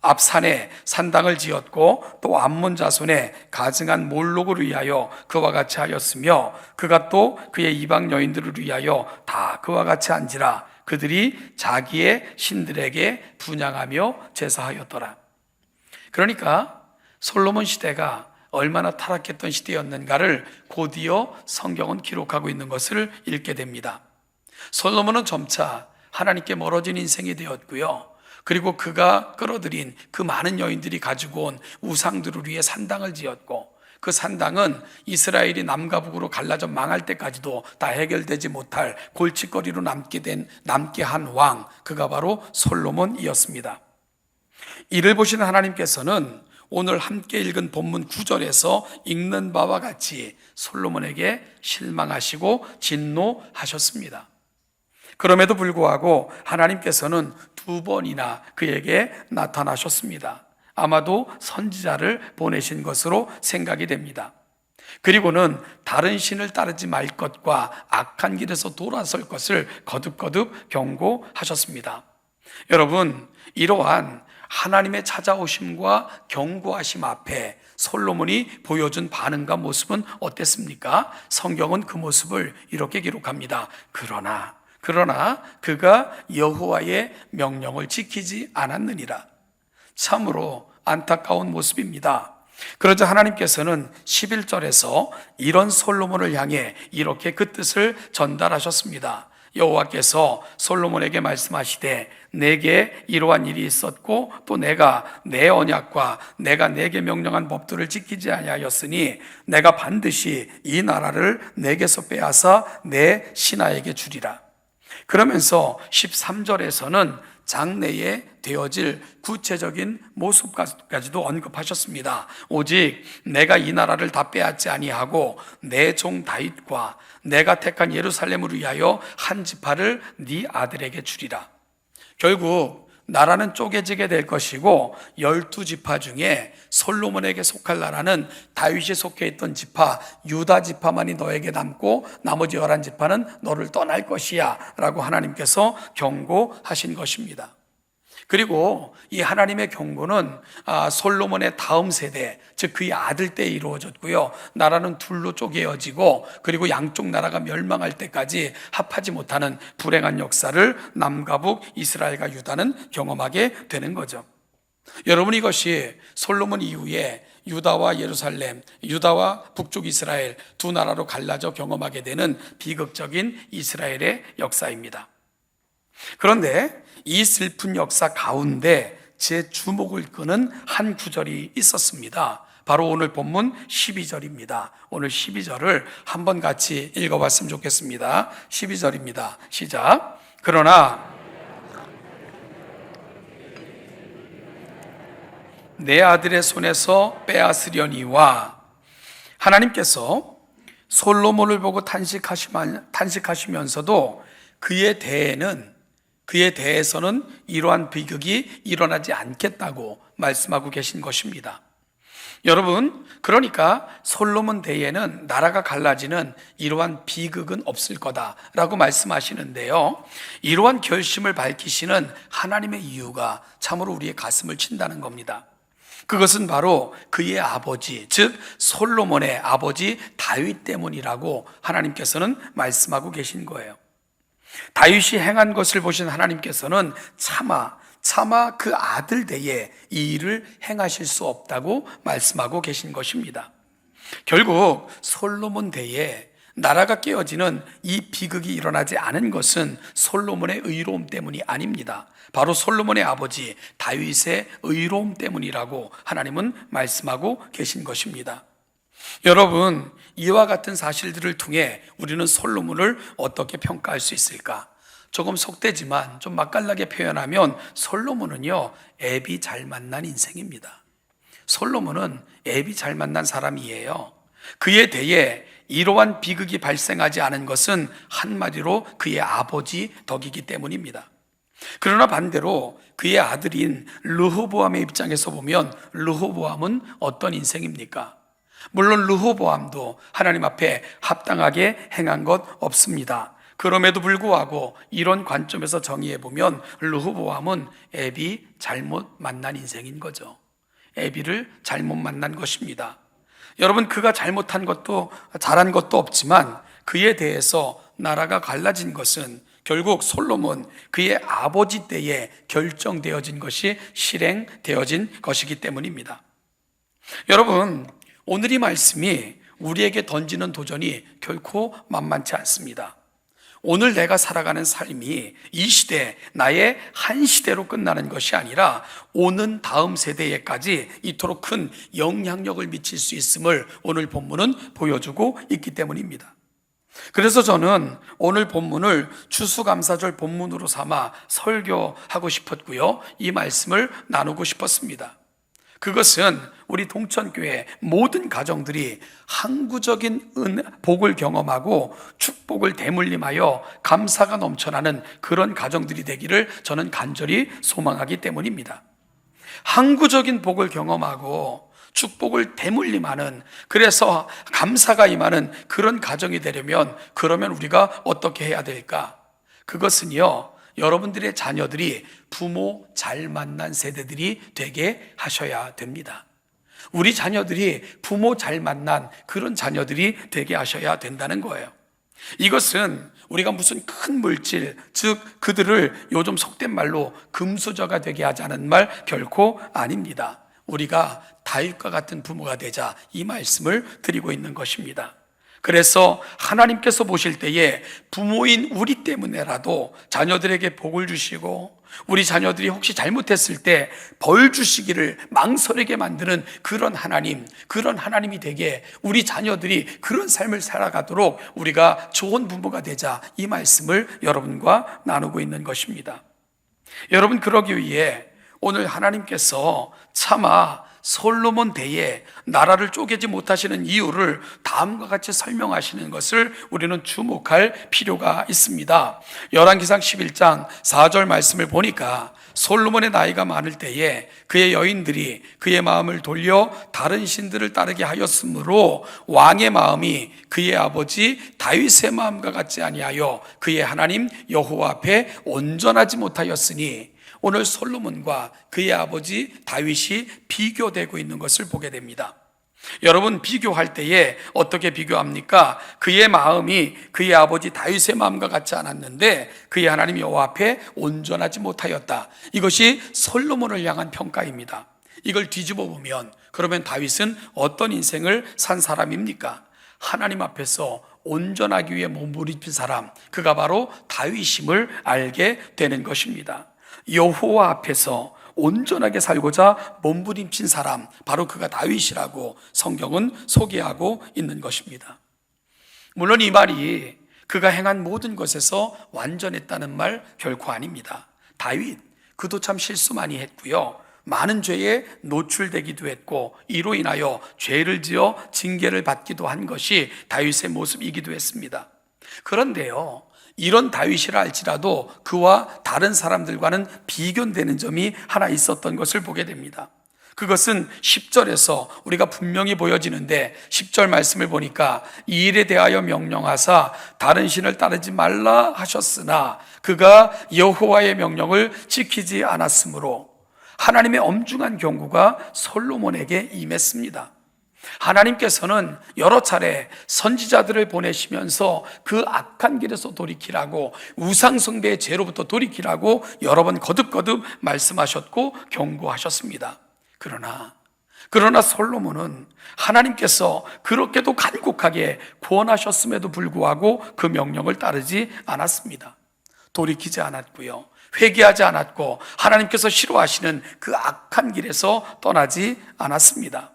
앞산에 산당을 지었고 또 암몬 자손의 가증한 몰록을 위하여 그와 같이 하였으며 그가 또 그의 이방 여인들을 위하여 다 그와 같이 한지라. 그들이 자기의 신들에게 분향하며 제사하였더라. 그러니까 솔로몬 시대가 얼마나 타락했던 시대였는가를 곧이어 성경은 기록하고 있는 것을 읽게 됩니다. 솔로몬은 점차 하나님께 멀어진 인생이 되었고요. 그리고 그가 끌어들인 그 많은 여인들이 가지고 온 우상들을 위해 산당을 지었고 그 산당은 이스라엘이 남과 북으로 갈라져 망할 때까지도 다 해결되지 못할 골칫거리로 남게 한 왕, 그가 바로 솔로몬이었습니다. 이를 보시는 하나님께서는 오늘 함께 읽은 본문 9절에서 읽는 바와 같이 솔로몬에게 실망하시고 진노하셨습니다. 그럼에도 불구하고 하나님께서는 2번이나 그에게 나타나셨습니다. 아마도 선지자를 보내신 것으로 생각이 됩니다. 그리고는 다른 신을 따르지 말 것과 악한 길에서 돌아설 것을 거듭거듭 경고하셨습니다. 여러분, 이러한 하나님의 찾아오심과 경고하심 앞에 솔로몬이 보여준 반응과 모습은 어땠습니까? 성경은 그 모습을 이렇게 기록합니다. 그러나 그가 여호와의 명령을 지키지 않았느니라. 참으로 안타까운 모습입니다. 그러자 하나님께서는 11절에서 이런 솔로몬을 향해 이렇게 그 뜻을 전달하셨습니다. 여호와께서 솔로몬에게 말씀하시되 내게 이러한 일이 있었고 또 내가 내 언약과 내가 내게 명령한 법도를 지키지 아니하였으니 내가 반드시 이 나라를 내게서 빼앗아 내 신하에게 주리라. 그러면서 13절에서는 장래에 되어질 구체적인 모습까지도 언급하셨습니다. 오직 내가 이 나라를 다 빼앗지 아니하고 내 종 다윗과 내가 택한 예루살렘을 위하여 한 지파를 네 아들에게 주리라. 결국 나라는 쪼개지게 될 것이고 12지파 중에 솔로몬에게 속할 나라는 다윗이 속해 있던 지파 유다 지파만이 너에게 남고 나머지 11지파는 너를 떠날 것이야 라고 하나님께서 경고하신 것입니다. 그리고 이 하나님의 경고는 솔로몬의 다음 세대, 즉 그의 아들 때에 이루어졌고요. 나라는 둘로 쪼개어지고 그리고 양쪽 나라가 멸망할 때까지 합하지 못하는 불행한 역사를 남과 북, 이스라엘과 유다는 경험하게 되는 거죠. 여러분, 이것이 솔로몬 이후에 유다와 예루살렘, 유다와 북쪽 이스라엘 두 나라로 갈라져 경험하게 되는 비극적인 이스라엘의 역사입니다. 그런데 이 슬픈 역사 가운데 제 주목을 끄는 한 구절이 있었습니다. 바로 오늘 본문 12절입니다. 오늘 12절을 한번 같이 읽어봤으면 좋겠습니다. 12절입니다. 시작. 그러나 내 아들의 손에서 빼앗으려니와, 하나님께서 솔로몬을 보고 탄식하시면서도 그에 대해서는 이러한 비극이 일어나지 않겠다고 말씀하고 계신 것입니다. 여러분, 그러니까 솔로몬 대에는 나라가 갈라지는 이러한 비극은 없을 거다라고 말씀하시는데요, 이러한 결심을 밝히시는 하나님의 이유가 참으로 우리의 가슴을 친다는 겁니다. 그것은 바로 그의 아버지, 즉 솔로몬의 아버지 다윗 때문이라고 하나님께서는 말씀하고 계신 거예요. 다윗이 행한 것을 보신 하나님께서는 차마 그 아들 대에 이 일을 행하실 수 없다고 말씀하고 계신 것입니다. 결국 솔로몬 대에 나라가 깨어지는 이 비극이 일어나지 않은 것은 솔로몬의 의로움 때문이 아닙니다. 바로 솔로몬의 아버지 다윗의 의로움 때문이라고 하나님은 말씀하고 계신 것입니다. 여러분, 이와 같은 사실들을 통해 우리는 솔로몬을 어떻게 평가할 수 있을까? 조금 속되지만 좀 맛깔나게 표현하면 솔로몬은요, 애비 잘 만난 인생입니다. 솔로몬은 애비 잘 만난 사람이에요. 그에 대해 이러한 비극이 발생하지 않은 것은 한마디로 그의 아버지 덕이기 때문입니다. 그러나 반대로 그의 아들인 르호보암의 입장에서 보면 르호보암은 어떤 인생입니까? 물론 르호보암도 하나님 앞에 합당하게 행한 것 없습니다. 그럼에도 불구하고 이런 관점에서 정의해 보면 르호보암은 애비 잘못 만난 인생인 거죠. 애비를 잘못 만난 것입니다. 여러분, 그가 잘못한 것도 잘한 것도 없지만 그에 대해서 나라가 갈라진 것은 결국 솔로몬 그의 아버지 때에 결정되어진 것이 실행되어진 것이기 때문입니다. 여러분, 오늘 이 말씀이 우리에게 던지는 도전이 결코 만만치 않습니다. 오늘 내가 살아가는 삶이 이 시대, 나의 한 시대로 끝나는 것이 아니라 오는 다음 세대에까지 이토록 큰 영향력을 미칠 수 있음을 오늘 본문은 보여주고 있기 때문입니다. 그래서 저는 오늘 본문을 추수감사절 본문으로 삼아 설교하고 싶었고요, 이 말씀을 나누고 싶었습니다. 그것은 우리 동천교회 모든 가정들이 항구적인 복을 경험하고 축복을 대물림하여 감사가 넘쳐나는 그런 가정들이 되기를 저는 간절히 소망하기 때문입니다. 항구적인 복을 경험하고 축복을 대물림하는, 그래서 감사가 임하는 그런 가정이 되려면 그러면 우리가 어떻게 해야 될까? 그것은요, 여러분들의 자녀들이 부모 잘 만난 세대들이 되게 하셔야 됩니다. 우리 자녀들이 부모 잘 만난 그런 자녀들이 되게 하셔야 된다는 거예요. 이것은 우리가 무슨 큰 물질, 즉 그들을 요즘 속된 말로 금수저가 되게 하자는 말 결코 아닙니다. 우리가 다윗과 같은 부모가 되자, 이 말씀을 드리고 있는 것입니다. 그래서 하나님께서 보실 때에 부모인 우리 때문에라도 자녀들에게 복을 주시고, 우리 자녀들이 혹시 잘못했을 때 벌 주시기를 망설이게 만드는 그런 하나님이 되게 우리 자녀들이 그런 삶을 살아가도록 우리가 좋은 부모가 되자, 이 말씀을 여러분과 나누고 있는 것입니다. 여러분, 그러기 위해 오늘 하나님께서 차마 솔로몬 대에 나라를 쪼개지 못하시는 이유를 다음과 같이 설명하시는 것을 우리는 주목할 필요가 있습니다. 열왕기상 11장 4절 말씀을 보니까 솔로몬의 나이가 많을 때에 그의 여인들이 그의 마음을 돌려 다른 신들을 따르게 하였으므로 왕의 마음이 그의 아버지 다윗의 마음과 같지 아니하여 그의 하나님 여호와 앞에 온전하지 못하였으니, 오늘 솔로몬과 그의 아버지 다윗이 비교되고 있는 것을 보게 됩니다. 여러분, 비교할 때에 어떻게 비교합니까? 그의 마음이 그의 아버지 다윗의 마음과 같지 않았는데 그의 하나님 여호와 앞에 온전하지 못하였다. 이것이 솔로몬을 향한 평가입니다. 이걸 뒤집어 보면 그러면 다윗은 어떤 인생을 산 사람입니까? 하나님 앞에서 온전하기 위해 몸부림친 사람, 그가 바로 다윗임을 알게 되는 것입니다. 여호와 앞에서 온전하게 살고자 몸부림친 사람, 바로 그가 다윗이라고 성경은 소개하고 있는 것입니다. 물론 이 말이 그가 행한 모든 것에서 완전했다는 말 결코 아닙니다. 다윗, 그도 참 실수 많이 했고요, 많은 죄에 노출되기도 했고 이로 인하여 죄를 지어 징계를 받기도 한 것이 다윗의 모습이기도 했습니다. 그런데요, 이런 다윗이라 할지라도 그와 다른 사람들과는 비견되는 점이 하나 있었던 것을 보게 됩니다. 그것은 10절에서 우리가 분명히 보여지는데 10절 말씀을 보니까 이 일에 대하여 명령하사 다른 신을 따르지 말라 하셨으나 그가 여호와의 명령을 지키지 않았으므로 하나님의 엄중한 경고가 솔로몬에게 임했습니다. 하나님께서는 여러 차례 선지자들을 보내시면서 그 악한 길에서 돌이키라고, 우상숭배의 죄로부터 돌이키라고 여러 번 거듭거듭 말씀하셨고 경고하셨습니다. 그러나 솔로몬은 하나님께서 그렇게도 간곡하게 권하셨음에도 불구하고 그 명령을 따르지 않았습니다. 돌이키지 않았고요, 회개하지 않았고 하나님께서 싫어하시는 그 악한 길에서 떠나지 않았습니다.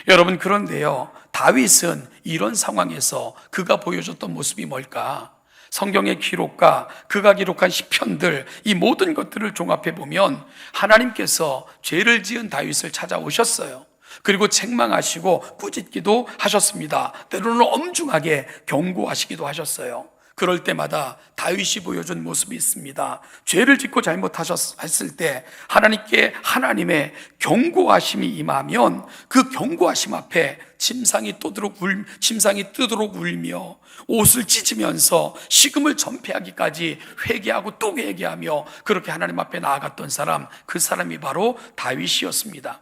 여러분, 그런데요, 다윗은 이런 상황에서 그가 보여줬던 모습이 뭘까? 성경의 기록과 그가 기록한 시편들, 이 모든 것들을 종합해 보면 하나님께서 죄를 지은 다윗을 찾아오셨어요. 그리고 책망하시고 꾸짖기도 하셨습니다. 때로는 엄중하게 경고하시기도 하셨어요. 그럴 때마다 다윗이 보여준 모습이 있습니다. 죄를 짓고 잘못하셨을 때 하나님의 경고하심이 임하면 그 경고하심 앞에 침상이 뜨도록 울며 옷을 찢으면서 식음을 전폐하기까지 회개하고 또 회개하며 그렇게 하나님 앞에 나아갔던 사람, 그 사람이 바로 다윗이었습니다.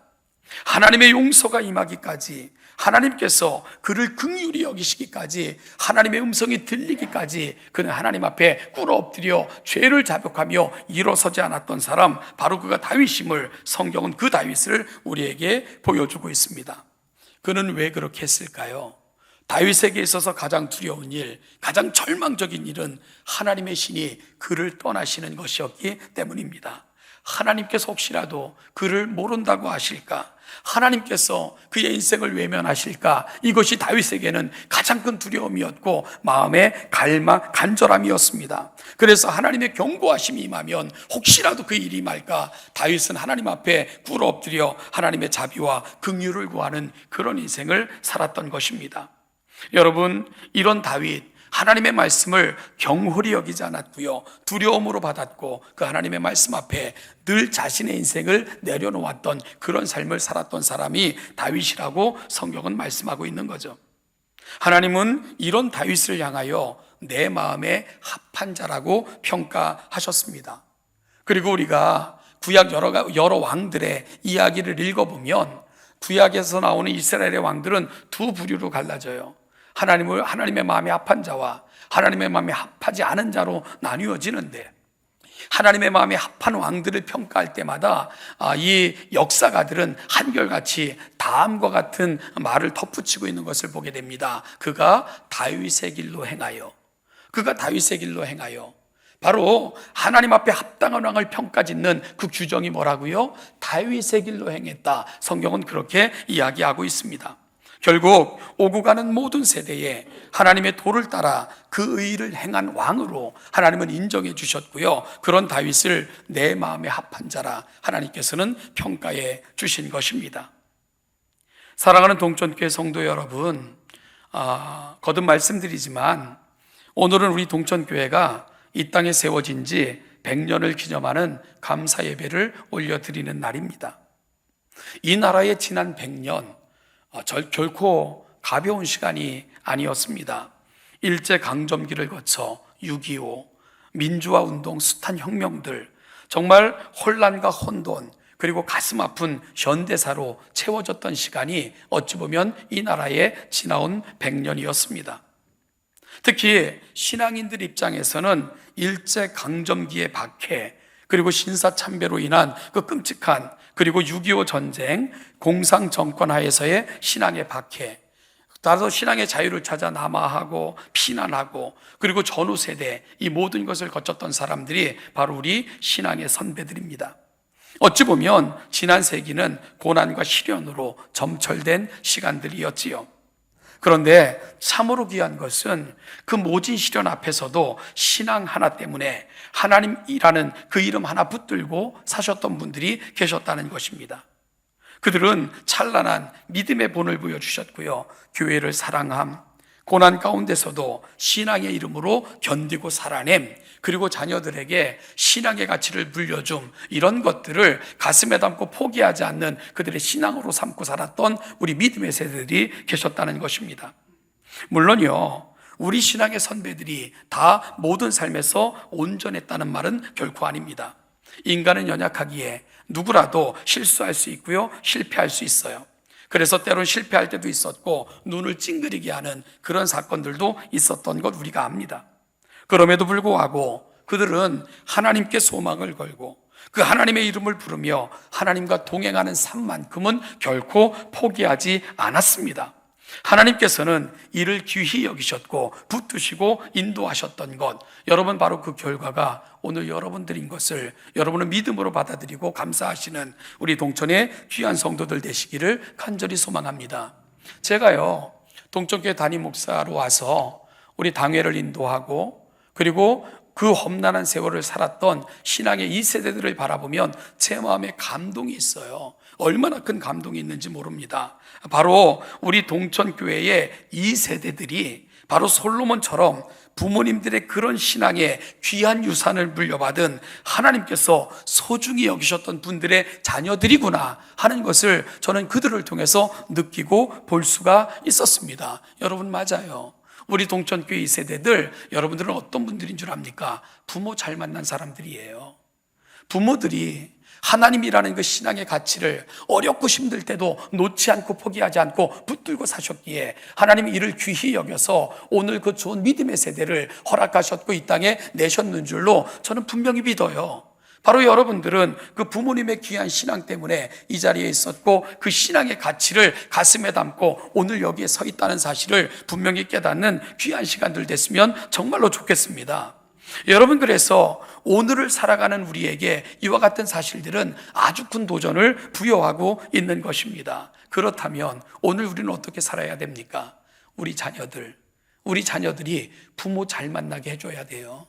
하나님의 용서가 임하기까지, 하나님께서 그를 긍휼히 여기시기까지, 하나님의 음성이 들리기까지 그는 하나님 앞에 꿇어 엎드려 죄를 자복하며 일어서지 않았던 사람, 바로 그가 다윗임을 성경은 그 다윗을 우리에게 보여주고 있습니다. 그는 왜 그렇게 했을까요? 다윗에게 있어서 가장 두려운 일, 가장 절망적인 일은 하나님의 신이 그를 떠나시는 것이었기 때문입니다. 하나님께서 혹시라도 그를 모른다고 하실까? 하나님께서 그의 인생을 외면하실까? 이것이 다윗에게는 가장 큰 두려움이었고 마음의 간절함이었습니다. 그래서 하나님의 경고하심이 임하면 혹시라도 그 일이 임할까? 다윗은 하나님 앞에 꿇어 엎드려 하나님의 자비와 긍휼을 구하는 그런 인생을 살았던 것입니다. 여러분, 이런 다윗, 하나님의 말씀을 경홀히 여기지 않았고요, 두려움으로 받았고 그 하나님의 말씀 앞에 늘 자신의 인생을 내려놓았던 그런 삶을 살았던 사람이 다윗이라고 성경은 말씀하고 있는 거죠. 하나님은 이런 다윗을 향하여 내 마음에 합한 자라고 평가하셨습니다. 그리고 우리가 구약 여러 왕들의 이야기를 읽어보면 구약에서 나오는 이스라엘의 왕들은 두 부류로 갈라져요. 하나님의 마음에 합한 자와 하나님의 마음에 합하지 않은 자로 나뉘어지는데, 하나님의 마음에 합한 왕들을 평가할 때마다 이 역사가들은 한결같이 다음과 같은 말을 덧붙이고 있는 것을 보게 됩니다. 그가 다윗의 길로 행하여, 바로 하나님 앞에 합당한 왕을 평가짓는 그 규정이 뭐라고요? 다윗의 길로 행했다. 성경은 그렇게 이야기하고 있습니다. 결국 오고 가는 모든 세대에 하나님의 도를 따라 그 의를 행한 왕으로 하나님은 인정해 주셨고요, 그런 다윗을 내 마음에 합한 자라 하나님께서는 평가해 주신 것입니다. 사랑하는 동천교회 성도 여러분, 거듭 말씀드리지만 오늘은 우리 동천교회가 이 땅에 세워진 지 100년을 기념하는 감사 예배를 올려드리는 날입니다. 이 나라의 지난 100년, 결코 가벼운 시간이 아니었습니다. 일제강점기를 거쳐 6.25, 민주화운동, 숱한 혁명들, 정말 혼란과 혼돈, 그리고 가슴 아픈 현대사로 채워졌던 시간이 어찌 보면 이 나라에 지나온 100년이었습니다. 특히 신앙인들 입장에서는 일제강점기의 박해, 그리고 신사참배로 인한 그 끔찍한, 그리고 6.25 전쟁, 공상정권 하에서의 신앙의 박해, 따라서 신앙의 자유를 찾아 남아하고 피난하고, 그리고 전후세대, 이 모든 것을 거쳤던 사람들이 바로 우리 신앙의 선배들입니다. 어찌 보면 지난 세기는 고난과 시련으로 점철된 시간들이었지요. 그런데 참으로 귀한 것은 그 모진 시련 앞에서도 신앙 하나 때문에 하나님이라는 그 이름 하나 붙들고 사셨던 분들이 계셨다는 것입니다. 그들은 찬란한 믿음의 본을 보여주셨고요, 교회를 사랑함, 고난 가운데서도 신앙의 이름으로 견디고 살아냄, 그리고 자녀들에게 신앙의 가치를 물려줌, 이런 것들을 가슴에 담고 포기하지 않는 그들의 신앙으로 삼고 살았던 우리 믿음의 세대들이 계셨다는 것입니다. 물론요, 우리 신앙의 선배들이 다 모든 삶에서 온전했다는 말은 결코 아닙니다. 인간은 연약하기에 누구라도 실수할 수 있고요, 실패할 수 있어요. 그래서 때론 실패할 때도 있었고 눈을 찡그리게 하는 그런 사건들도 있었던 것 우리가 압니다. 그럼에도 불구하고 그들은 하나님께 소망을 걸고 그 하나님의 이름을 부르며 하나님과 동행하는 삶만큼은 결코 포기하지 않았습니다. 하나님께서는 이를 귀히 여기셨고 붙드시고 인도하셨던 것, 여러분 바로 그 결과가 오늘 여러분들인 것을 여러분은 믿음으로 받아들이고 감사하시는 우리 동천의 귀한 성도들 되시기를 간절히 소망합니다. 제가요, 동천교회 담임 목사로 와서 우리 당회를 인도하고 그리고 그 험난한 세월을 살았던 신앙의 2세대들을 바라보면 제 마음에 감동이 있어요. 얼마나 큰 감동이 있는지 모릅니다. 바로 우리 동천교회의 2세대들이 바로 솔로몬처럼 부모님들의 그런 신앙의 귀한 유산을 물려받은 하나님께서 소중히 여기셨던 분들의 자녀들이구나 하는 것을 저는 그들을 통해서 느끼고 볼 수가 있었습니다. 여러분, 맞아요. 우리 동천교회 2세대들, 여러분들은 어떤 분들인 줄 압니까? 부모 잘 만난 사람들이에요. 부모들이 하나님이라는 그 신앙의 가치를 어렵고 힘들 때도 놓지 않고 포기하지 않고 붙들고 사셨기에 하나님이 이를 귀히 여겨서 오늘 그 좋은 믿음의 세대를 허락하셨고 이 땅에 내셨는 줄로 저는 분명히 믿어요. 바로 여러분들은 그 부모님의 귀한 신앙 때문에 이 자리에 있었고 그 신앙의 가치를 가슴에 담고 오늘 여기에 서 있다는 사실을 분명히 깨닫는 귀한 시간들 됐으면 정말로 좋겠습니다. 여러분, 그래서 오늘을 살아가는 우리에게 이와 같은 사실들은 아주 큰 도전을 부여하고 있는 것입니다. 그렇다면 오늘 우리는 어떻게 살아야 됩니까? 우리 자녀들이 부모 잘 만나게 해줘야 돼요.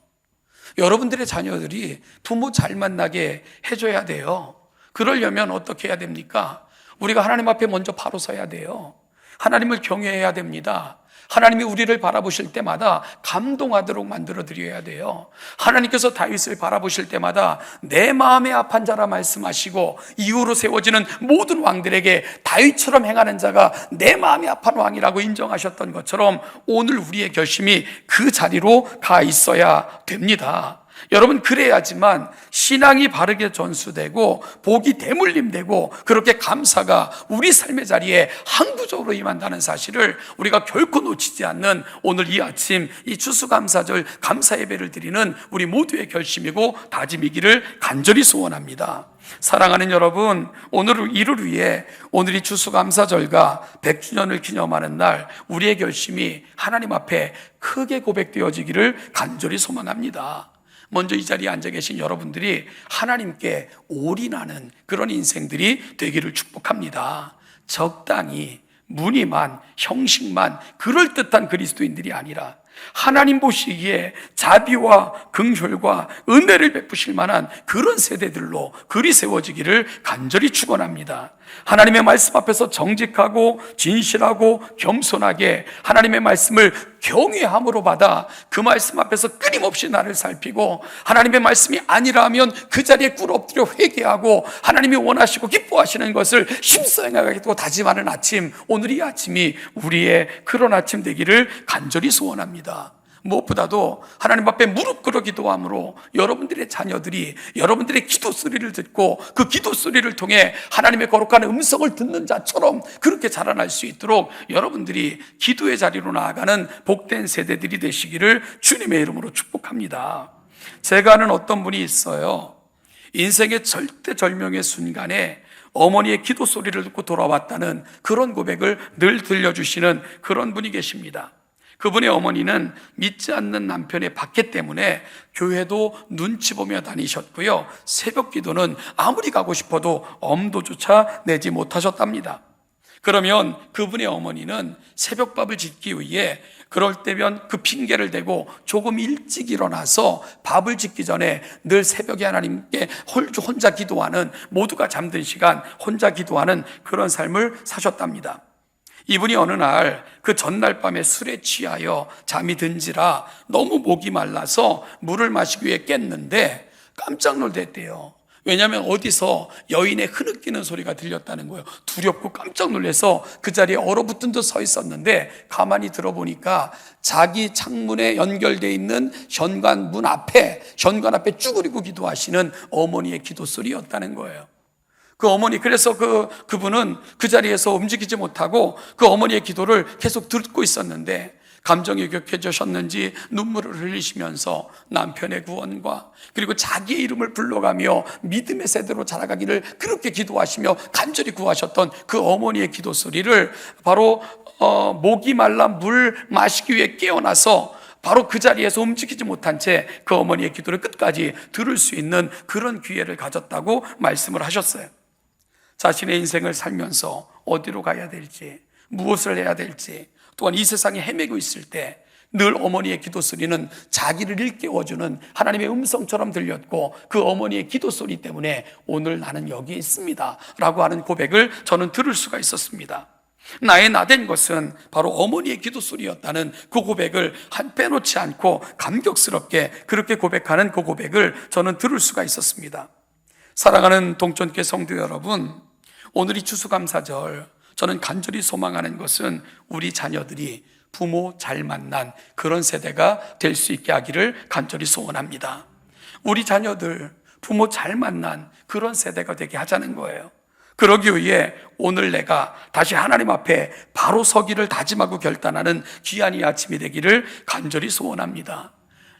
여러분들의 자녀들이 부모 잘 만나게 해줘야 돼요. 그러려면 어떻게 해야 됩니까? 우리가 하나님 앞에 먼저 바로 서야 돼요. 하나님을 경외해야 됩니다. 하나님이 우리를 바라보실 때마다 감동하도록 만들어 드려야 돼요. 하나님께서 다윗을 바라보실 때마다 내 마음의 합한 자라 말씀하시고 이후로 세워지는 모든 왕들에게 다윗처럼 행하는 자가 내 마음의 합한 왕이라고 인정하셨던 것처럼 오늘 우리의 결심이 그 자리로 가 있어야 됩니다. 여러분, 그래야지만 신앙이 바르게 전수되고 복이 대물림되고 그렇게 감사가 우리 삶의 자리에 항구적으로 임한다는 사실을 우리가 결코 놓치지 않는 오늘 이 아침 이 추수감사절 감사 예배를 드리는 우리 모두의 결심이고 다짐이기를 간절히 소원합니다. 사랑하는 여러분, 오늘 이를 위해 오늘이 추수감사절과 100주년을 기념하는 날 우리의 결심이 하나님 앞에 크게 고백되어지기를 간절히 소망합니다. 먼저 이 자리에 앉아 계신 여러분들이 하나님께 올인하는 그런 인생들이 되기를 축복합니다. 적당히 무늬만, 형식만 그럴듯한 그리스도인들이 아니라 하나님 보시기에 자비와 긍휼과 은혜를 베푸실 만한 그런 세대들로 그리 세워지기를 간절히 축원합니다. 하나님의 말씀 앞에서 정직하고 진실하고 겸손하게 하나님의 말씀을 경외함으로 받아 그 말씀 앞에서 끊임없이 나를 살피고 하나님의 말씀이 아니라면 그 자리에 꿇어 엎드려 회개하고 하나님이 원하시고 기뻐하시는 것을 힘써 행하겠다고 다짐하는 아침, 오늘 이 아침이 우리의 그런 아침 되기를 간절히 소원합니다. 무엇보다도 하나님 앞에 무릎 꿇어 기도함으로 여러분들의 자녀들이 여러분들의 기도 소리를 듣고 그 기도 소리를 통해 하나님의 거룩한 음성을 듣는 자처럼 그렇게 자라날 수 있도록 여러분들이 기도의 자리로 나아가는 복된 세대들이 되시기를 주님의 이름으로 축복합니다. 제가 아는 어떤 분이 있어요. 인생의 절대절명의 순간에 어머니의 기도 소리를 듣고 돌아왔다는 그런 고백을 늘 들려주시는 그런 분이 계십니다. 그분의 어머니는 믿지 않는 남편의 박해 때문에 교회도 눈치 보며 다니셨고요, 새벽 기도는 아무리 가고 싶어도 엄두조차 내지 못하셨답니다. 그러면 그분의 어머니는 새벽밥을 짓기 위해 그럴 때면 그 핑계를 대고 조금 일찍 일어나서 밥을 짓기 전에 늘 새벽에 하나님께 혼자 기도하는, 모두가 잠든 시간 혼자 기도하는 그런 삶을 사셨답니다. 이분이 어느 날 그 전날 밤에 술에 취하여 잠이 든지라 너무 목이 말라서 물을 마시기 위해 깼는데 깜짝 놀랐대요. 왜냐하면 어디서 여인의 흐느끼는 소리가 들렸다는 거예요. 두렵고 깜짝 놀라서 그 자리에 얼어붙은 듯 서 있었는데 가만히 들어보니까 자기 창문에 연결되어 있는 현관 앞에 쭈그리고 기도하시는 어머니의 기도 소리였다는 거예요. 그 어머니, 그래서 그분은 그 자리에서 움직이지 못하고 그 어머니의 기도를 계속 듣고 있었는데 감정이 격해지셨는지 눈물을 흘리시면서 남편의 구원과 그리고 자기의 이름을 불러가며 믿음의 세대로 자라가기를 그렇게 기도하시며 간절히 구하셨던 그 어머니의 기도 소리를 바로 목이 말라 물 마시기 위해 깨어나서 바로 그 자리에서 움직이지 못한 채 그 어머니의 기도를 끝까지 들을 수 있는 그런 기회를 가졌다고 말씀을 하셨어요. 자신의 인생을 살면서 어디로 가야 될지, 무엇을 해야 될지, 또한 이 세상에 헤매고 있을 때 늘 어머니의 기도 소리는 자기를 일깨워주는 하나님의 음성처럼 들렸고 그 어머니의 기도 소리 때문에 오늘 나는 여기 있습니다 라고 하는 고백을 저는 들을 수가 있었습니다. 나의 나된 것은 바로 어머니의 기도 소리였다는 그 고백을 빼놓지 않고 감격스럽게 그렇게 고백하는 그 고백을 저는 들을 수가 있었습니다. 사랑하는 동천교회 성도 여러분, 오늘이 추수감사절, 저는 간절히 소망하는 것은 우리 자녀들이 부모 잘 만난 그런 세대가 될 수 있게 하기를 간절히 소원합니다. 우리 자녀들 부모 잘 만난 그런 세대가 되게 하자는 거예요. 그러기 위해 오늘 내가 다시 하나님 앞에 바로 서기를 다짐하고 결단하는 귀한 이 아침이 되기를 간절히 소원합니다.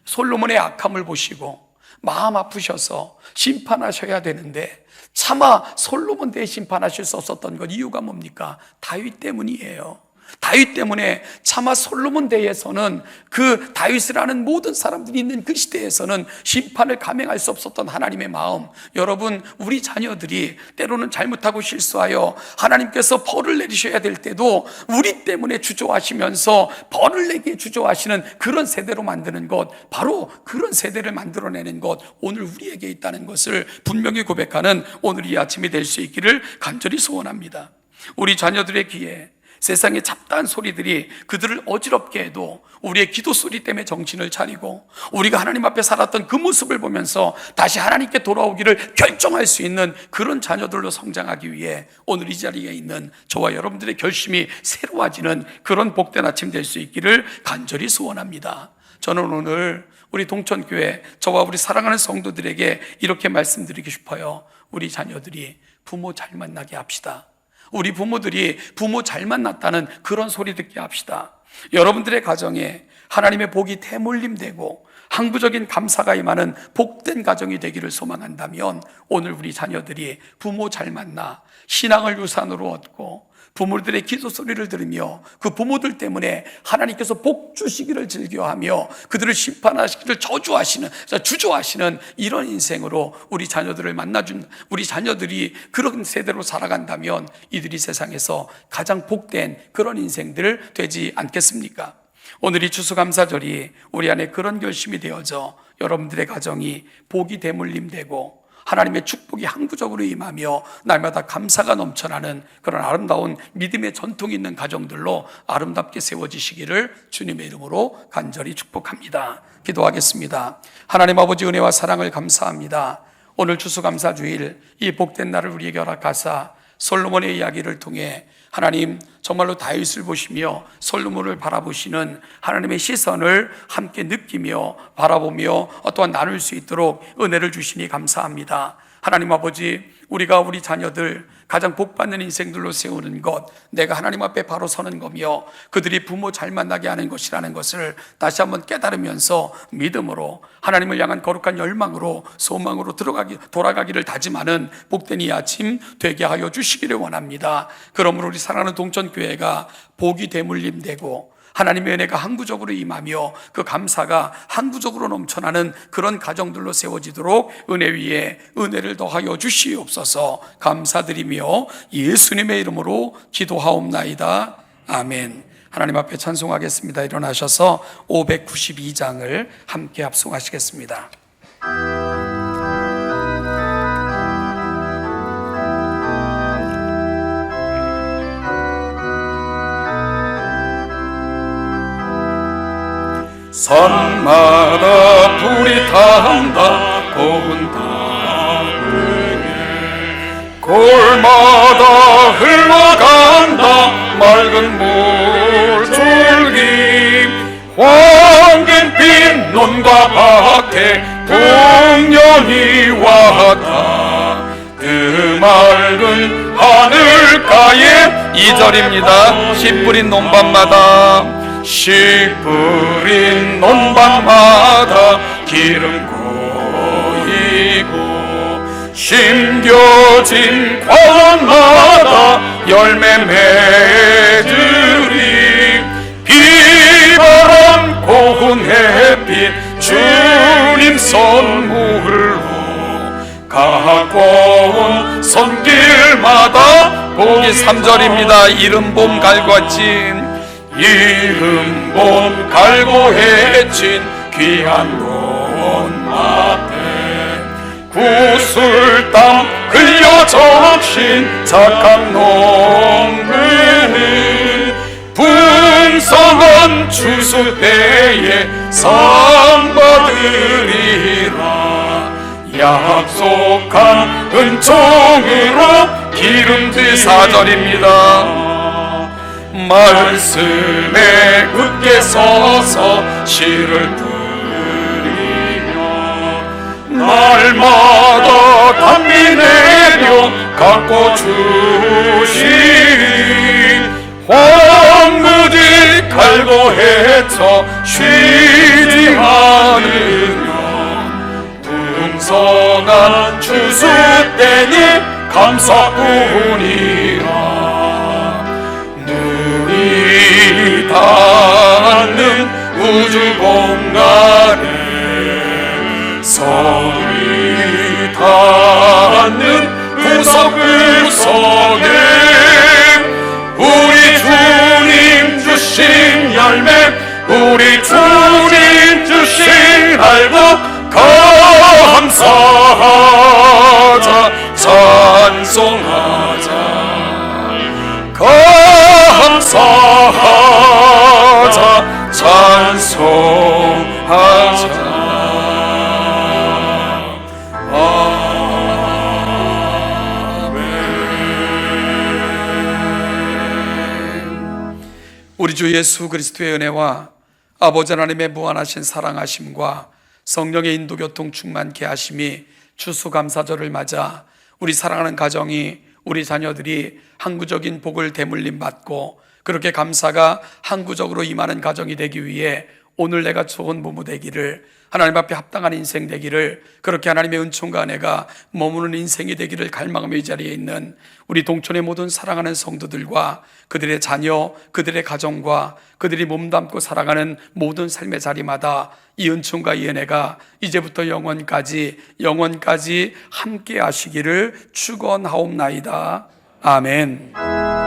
솔로몬의 악함을 보시고 마음 아프셔서 심판하셔야 되는데 차마 솔로몬 대해 심판하실 수 없었던 것, 이유가 뭡니까? 다윗 때문이에요. 다윗 때문에 차마 솔로몬 대에서는 그 다윗을 아는 모든 사람들이 있는 그 시대에서는 심판을 감행할 수 없었던 하나님의 마음, 여러분 우리 자녀들이 때로는 잘못하고 실수하여 하나님께서 벌을 내리셔야 될 때도 우리 때문에 주저하시면서 벌을 내게 주저하시는 그런 세대로 만드는 것, 바로 그런 세대를 만들어내는 것 오늘 우리에게 있다는 것을 분명히 고백하는 오늘 이 아침이 될 수 있기를 간절히 소원합니다. 우리 자녀들의 귀에 세상의 잡다한 소리들이 그들을 어지럽게 해도 우리의 기도 소리 때문에 정신을 차리고 우리가 하나님 앞에 살았던 그 모습을 보면서 다시 하나님께 돌아오기를 결정할 수 있는 그런 자녀들로 성장하기 위해 오늘 이 자리에 있는 저와 여러분들의 결심이 새로워지는 그런 복된 아침 될 수 있기를 간절히 소원합니다. 저는 오늘 우리 동천교회 저와 우리 사랑하는 성도들에게 이렇게 말씀드리고 싶어요. 우리 자녀들이 부모 잘 만나게 합시다. 우리 부모들이 부모 잘 만났다는 그런 소리 듣게 합시다. 여러분들의 가정에 하나님의 복이 대물림되고 항구적인 감사가 임하는 복된 가정이 되기를 소망한다면 오늘 우리 자녀들이 부모 잘 만나 신앙을 유산으로 얻고 부모들의 기도 소리를 들으며 그 부모들 때문에 하나님께서 복 주시기를 즐겨하며 그들을 심판하시기를 주저하시는 이런 인생으로 우리 자녀들을 만나준 우리 자녀들이 그런 세대로 살아간다면 이들이 세상에서 가장 복된 그런 인생들 되지 않겠습니까? 오늘 이 추수감사절이 우리 안에 그런 결심이 되어져 여러분들의 가정이 복이 대물림되고 하나님의 축복이 항구적으로 임하며 날마다 감사가 넘쳐나는 그런 아름다운 믿음의 전통이 있는 가정들로 아름답게 세워지시기를 주님의 이름으로 간절히 축복합니다. 기도하겠습니다. 하나님 아버지 은혜와 사랑을 감사합니다. 오늘 추수감사주일 이 복된 날을 우리에게 허락하사 솔로몬의 이야기를 통해 하나님 정말로 다윗을 보시며 솔로몬을 바라보시는 하나님의 시선을 함께 느끼며 바라보며 또한 나눌 수 있도록 은혜를 주시니 감사합니다. 하나님 아버지, 우리가 우리 자녀들 가장 복받는 인생들로 세우는 것, 내가 하나님 앞에 바로 서는 거며 그들이 부모 잘 만나게 하는 것이라는 것을 다시 한번 깨달으면서 믿음으로 하나님을 향한 거룩한 열망으로 소망으로 돌아가기를 다짐하는 복된 이 아침 되게 하여 주시기를 원합니다. 그러므로 우리 사랑하는 동천교회가 복이 대물림되고 하나님의 은혜가 항구적으로 임하며 그 감사가 항구적으로 넘쳐나는 그런 가정들로 세워지도록 은혜 위에 은혜를 더하여 주시옵소서. 감사드리며 예수님의 이름으로 기도하옵나이다. 아멘. 하나님 앞에 찬송하겠습니다. 일어나셔서 592장을 함께 합송하시겠습니다. 산마다 불이 탄다 고운 땅에 골마다 흘러간다 맑은 물줄기 황금빛 논과 밭에 동년이 왔다 그 맑은 하늘가에 2절입니다. 씨 뿌린 논밭마다 씨 뿌린 논밭마다 기름 고이고 심겨진 과원마다 열매 맺으리 비바람 고운 햇빛 주님 선물로 갖고 온 손길마다 복이 3절입니다. 이른 봄 갈궈진 이른 봄 갈고 해친 귀한 논밭에 구슬땀 흘려 적신 착한 농부는 풍성한 추수 때에 상 받으리라 약속한 은총으로 기름진 4절입니다. 말씀에 굳게 서서 씨를 뿌리며 날마다 단비 내려 갖고 주신 황무지 갈고 헤쳐 쉬지 않으며 풍성한 추수 때니 감사뿐이라 눈이 닿는 우주 공간에 성이 닿는 구석구석에 우리 주님 주신 열매 우리 주님 주신 알고 감사하자 찬송하자 감사하자 찬송하자 우리 주 예수 그리스도의 은혜와 아버지 하나님의 무한하신 사랑하심과 성령의 인도교통 충만케 하심이 추수감사절을 맞아 우리 사랑하는 가정이 우리 자녀들이 항구적인 복을 대물림 받고 그렇게 감사가 항구적으로 임하는 가정이 되기 위해 오늘 내가 좋은 부모 되기를 하나님 앞에 합당한 인생 되기를 그렇게 하나님의 은총과 은혜가 머무는 인생이 되기를 갈망하며 이 자리에 있는 우리 동촌의 모든 사랑하는 성도들과 그들의 자녀, 그들의 가정과 그들이 몸담고 살아가는 모든 삶의 자리마다 이 은총과 이 은혜가 이제부터 영원까지 함께 하시기를 축원하옵나이다. 아멘.